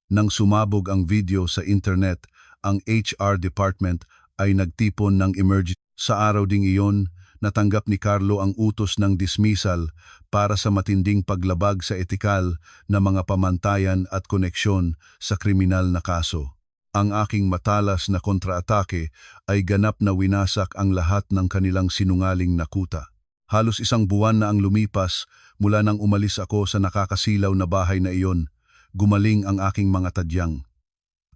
Nang sumabog ang video sa internet, ang HR department ay nagtipon ng emergency. Sa araw ding iyon, natanggap ni Carlo ang utos ng dismissal para sa matinding paglabag sa etikal na mga pamantayan at koneksyon sa kriminal na kaso. Ang aking matalas na kontraatake ay ganap na winasak ang lahat ng kanilang sinungaling na kuta. Halos 1 buwan na ang lumipas mula nang umalis ako sa nakakasilaw na bahay na iyon. Gumaling ang aking mga tadyang.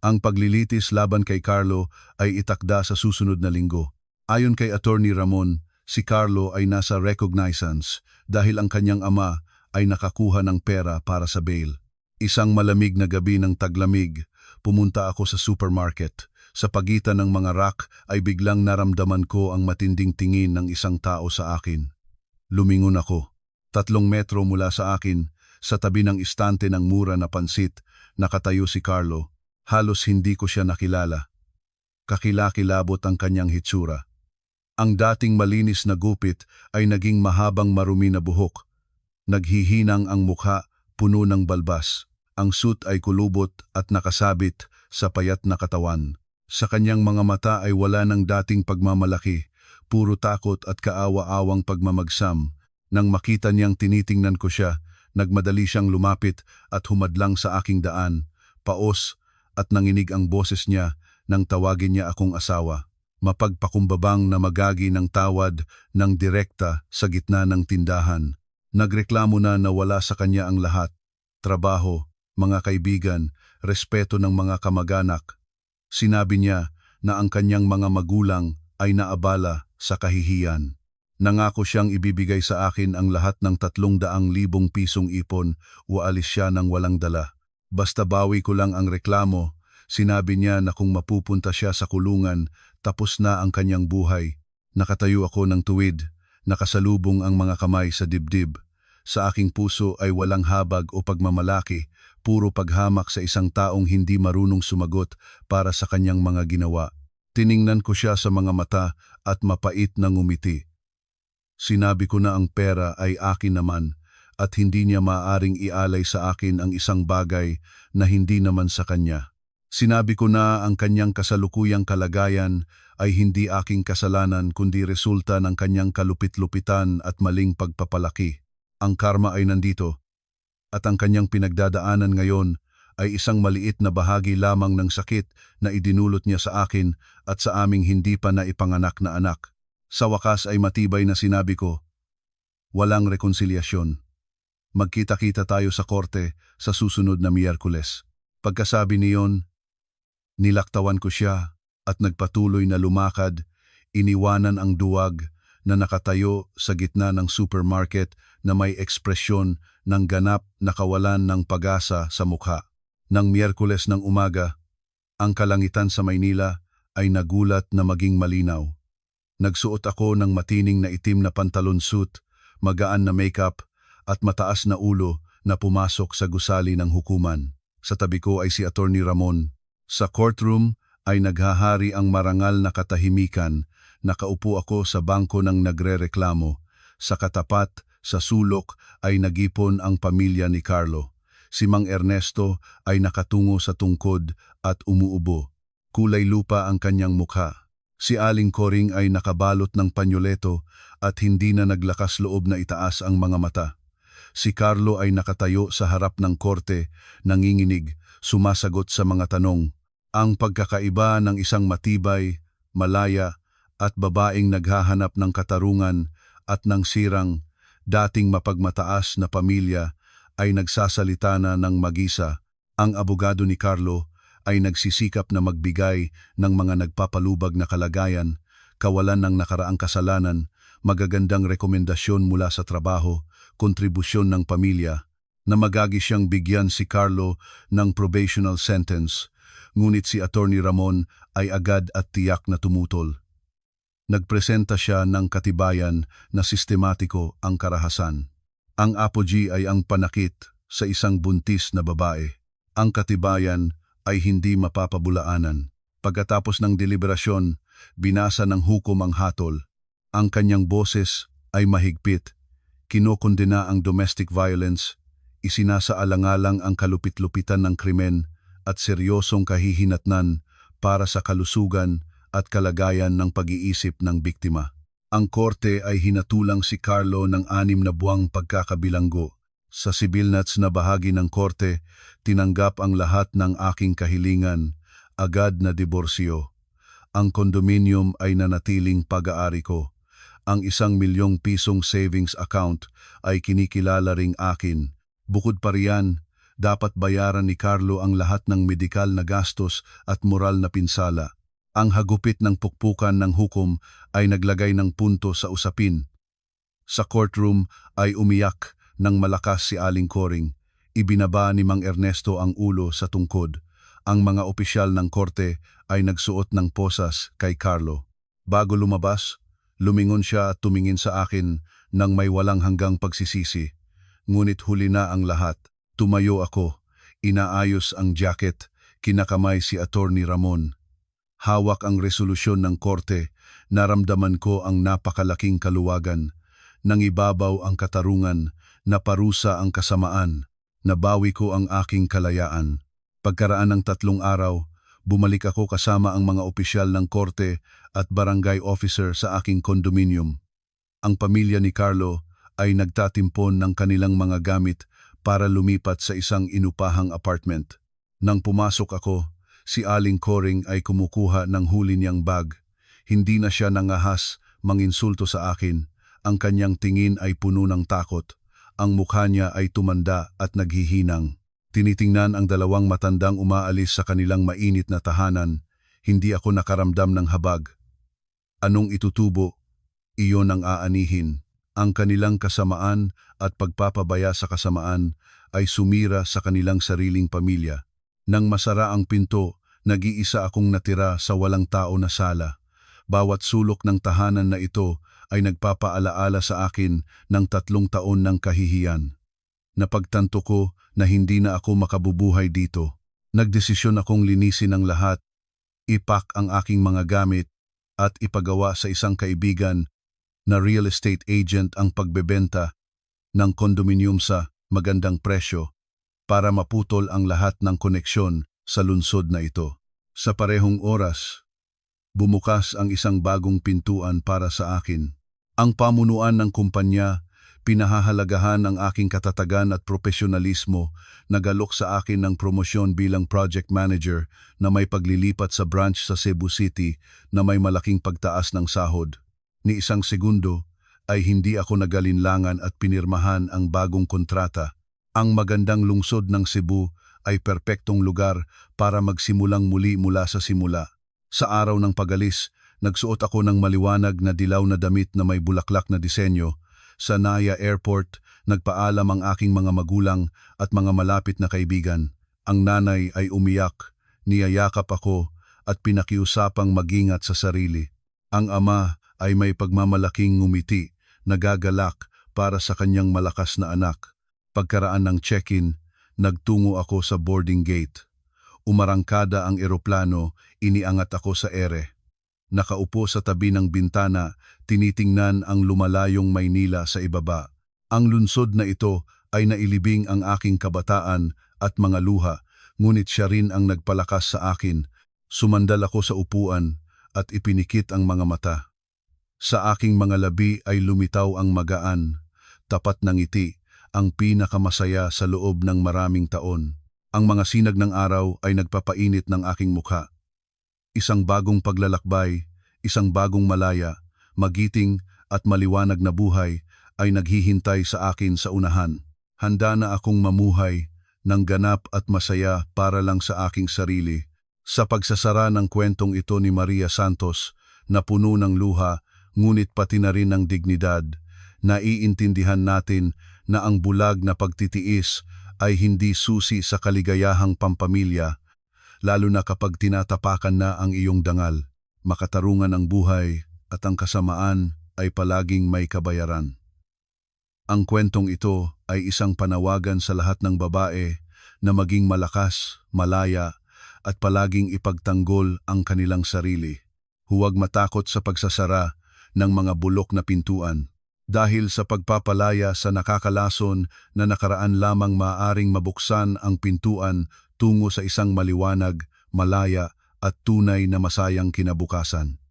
Ang paglilitis laban kay Carlo ay itakda sa susunod na linggo. Ayon kay Attorney Ramon, si Carlo ay nasa recognizance dahil ang kanyang ama ay nakakuha ng pera para sa bail. Isang malamig na gabi ng taglamig, pumunta ako sa supermarket. Sa pagitan ng mga rack ay biglang naramdaman ko ang matinding tingin ng isang tao sa akin. Lumingon ako. 3 metro mula sa akin, sa tabi ng istante ng mura na pansit, nakatayo si Carlo. Halos hindi ko siya nakilala. Kakilakilabot ang kanyang hitsura. Ang dating malinis na gupit ay naging mahabang marumi na buhok. Naghihinang ang mukha, puno ng balbas. Ang suit ay kulubot at nakasabit sa payat na katawan. Sa kanyang mga mata ay wala ng dating pagmamalaki, puro takot at kaawa-awang pagmamagsam. Nang makita niyang tinitingnan ko siya, nagmadali siyang lumapit at humadlang sa aking daan, paos, at nanginig ang boses niya nang tawagin niya akong asawa. Mapagpakumbabang na magagi ng tawad ng direkta sa gitna ng tindahan. Nagreklamo na nawala sa kanya ang lahat. Trabaho, mga kaibigan, respeto ng mga kamag-anak. Sinabi niya na ang kanyang mga magulang ay naabala sa kahihiyan. Nangako siyang ibibigay sa akin ang lahat ng 300,000 pisong ipon o alis siya ng walang dala. Basta bawi ko lang ang reklamo, sinabi niya na kung mapupunta siya sa kulungan, tapos na ang kanyang buhay. Nakatayo ako ng tuwid, nakasalubong ang mga kamay sa dibdib. Sa aking puso ay walang habag o pagmamalaki, puro paghamak sa isang taong hindi marunong sumagot para sa kanyang mga ginawa. Tiningnan ko siya sa mga mata at mapait na ngumiti. Sinabi ko na ang pera ay akin naman at hindi niya maaaring ialay sa akin ang isang bagay na hindi naman sa kanya. Sinabi ko na ang kanyang kasalukuyang kalagayan ay hindi aking kasalanan kundi resulta ng kanyang kalupit-lupitan at maling pagpapalaki. Ang karma ay nandito at ang kanyang pinagdadaanan ngayon ay isang maliit na bahagi lamang ng sakit na idinulot niya sa akin at sa aming hindi pa naipanganak na anak. Sa wakas ay matibay na sinabi ko, walang rekonsilyasyon. Magkita-kita tayo sa korte sa susunod na Miyerkules. Pagkasabi niyon, nilaktawan ko siya at nagpatuloy na lumakad, iniwanan ang duwag na nakatayo sa gitna ng supermarket na may ekspresyon ng ganap na kawalan ng pag-asa sa mukha. Nang Miyerkules ng umaga, ang kalangitan sa Maynila ay nagulat na maging malinaw. Nagsuot ako ng matining na itim na pantalon suit, magaan na makeup at mataas na ulo na pumasok sa gusali ng hukuman. Sa tabi ko ay si Attorney Ramon. Sa courtroom ay naghahari ang marangal na katahimikan. Nakaupo ako sa bangko ng nagrereklamo. Sa katapat, sa sulok ay nagipon ang pamilya ni Carlo. Si Mang Ernesto ay nakatungo sa tungkod at umuubo. Kulay lupa ang kanyang mukha. Si Aling Coring ay nakabalot ng panyoleto at hindi na naglakas loob na itaas ang mga mata. Si Carlo ay nakatayo sa harap ng korte, nanginginig, sumasagot sa mga tanong. Ang pagkakaiba ng isang matibay, malaya at babaeng naghahanap ng katarungan at ng sirang, dating mapagmataas na pamilya ay nagsasalita na ng mag-isa. Ang abogado ni Carlo ay nagsisikap na magbigay ng mga nagpapalubag na kalagayan, kawalan ng nakaraang kasalanan, magagandang rekomendasyon mula sa trabaho, kontribusyon ng pamilya, na magagi siyang bigyan si Carlo ng probational sentence, ngunit si Attorney Ramon ay agad at tiyak na tumutol. Nagpresenta siya ng katibayan na sistematiko ang karahasan. Ang apogee ay ang panakit sa isang buntis na babae. Ang katibayan ay hindi mapapabulaanan. Pagkatapos ng deliberasyon, binasa ng hukom ang hatol. Ang kanyang boses ay mahigpit. Kinokondena ang domestic violence, isinasaalang-alang ang kalupit-lupitan ng krimen at seryosong kahihinatnan para sa kalusugan at kalagayan ng pag-iisip ng biktima. Ang korte ay hinatulang si Carlo ng 6 na buwang pagkakabilanggo. Sa sibil na bahagi ng korte, tinanggap ang lahat ng aking kahilingan, agad na diborsyo. Ang kondominium ay nanatiling pag-aari ko. Ang 1 milyong pisong savings account ay kinikilala ring akin. Bukod pa riyan, dapat bayaran ni Carlo ang lahat ng medikal na gastos at moral na pinsala. Ang hagupit ng pukpukan ng hukom ay naglagay ng punto sa usapin. Sa courtroom ay umiyak ng malakas si Aling Coring. Ibinaba ni Mang Ernesto ang ulo sa tungkod. Ang mga opisyal ng korte ay nagsuot ng posas kay Carlo. Bago lumabas, lumingon siya at tumingin sa akin nang may walang hanggang pagsisisi. Ngunit huli na ang lahat. Tumayo ako, inaayos ang jacket, kinakamay si Attorney Ramon. Hawak ang resolusyon ng korte, naramdaman ko ang napakalaking kaluwagan. Nangibabaw ang katarungan, naparusa ang kasamaan, nabawi ko ang aking kalayaan. Pagkaraan ng 3 araw, bumalik ako kasama ang mga opisyal ng korte at barangay officer sa aking kondominium. Ang pamilya ni Carlo ay nagtatimpon ng kanilang mga gamit para lumipat sa isang inupahang apartment. Nang pumasok ako, si Aling Coring ay kumukuha ng huli niyang bag. Hindi na siya nangahas, manginsulto sa akin. Ang kanyang tingin ay puno ng takot. Ang mukha niya ay tumanda at naghihinang. Tinitingnan ang 2 matandang umaalis sa kanilang mainit na tahanan. Hindi ako nakaramdam ng habag. Anong itutubo? Iyon ang aanihin. Ang kanilang kasamaan at pagpapabaya sa kasamaan ay sumira sa kanilang sariling pamilya. Nang masara ang pinto, nag-iisa akong natira sa walang tao na sala. Bawat sulok ng tahanan na ito ay nagpapaalaala sa akin ng 3 taon ng kahihiyan. Napagtanto ko na hindi na ako makabubuhay dito. Nagdesisyon akong linisin ang lahat, ipak ang aking mga gamit at ipagawa sa isang kaibigan na real estate agent ang pagbebenta ng kondominium sa magandang presyo para maputol ang lahat ng koneksyon sa lungsod na ito. Sa parehong oras, bumukas ang isang bagong pintuan para sa akin. Ang pamunuan ng kumpanya, pinahahalagahan ang aking katatagan at profesionalismo, nagalok sa akin ng promosyon bilang project manager na may paglilipat sa branch sa Cebu City na may malaking pagtaas ng sahod. Ni isang segundo ay hindi ako nagalinlangan at pinirmahan ang bagong kontrata. Ang magandang lungsod ng Cebu ay perpektong lugar para magsimulang muli mula sa simula. Sa araw ng pagalis, nagsuot ako ng maliwanag na dilaw na damit na may bulaklak na disenyo. Sa Naya Airport, nagpaalam ang aking mga magulang at mga malapit na kaibigan. Ang nanay ay umiyak, niyayakap ako at pinakiusapang magingat sa sarili. Ang ama ay may pagmamalaking ngumiti, nagagalak para sa kanyang malakas na anak. Pagkaraan ng check-in, nagtungo ako sa boarding gate. Umarangkada ang eroplano, iniangat ako sa ere. Nakaupo sa tabi ng bintana, tinitingnan ang lumalayong Maynila sa ibaba. Ang lungsod na ito ay nailibing ang aking kabataan at mga luha, ngunit siya rin ang nagpalakas sa akin. Sumandal ako sa upuan at ipinikit ang mga mata. Sa aking mga labi ay lumitaw ang magaan, tapat ng ngiti, ang pinakamasaya sa loob ng maraming taon. Ang mga sinag ng araw ay nagpapainit ng aking mukha. Isang bagong paglalakbay, isang bagong malaya, magiting at maliwanag na buhay ay naghihintay sa akin sa unahan. Handa na akong mamuhay ng ganap at masaya para lang sa aking sarili. Sa pagsasara ng kwentong ito ni Maria Santos na puno ng luha ngunit pati na rin ng dignidad, naiintindihan natin na ang bulag na pagtitiis ay hindi susi sa kaligayahang pampamilya, lalo na kapag tinatapakan na ang iyong dangal. Makatarungan ang buhay at ang kasamaan ay palaging may kabayaran. Ang kwentong ito ay isang panawagan sa lahat ng babae na maging malakas, malaya at palaging ipagtanggol ang kanilang sarili. Huwag matakot sa pagsasara ng mga bulok na pintuan. Dahil sa pagpapalaya sa nakakalason na nakaraan lamang maaaring mabuksan ang pintuan tungo sa isang maliwanag, malaya at tunay na masayang kinabukasan.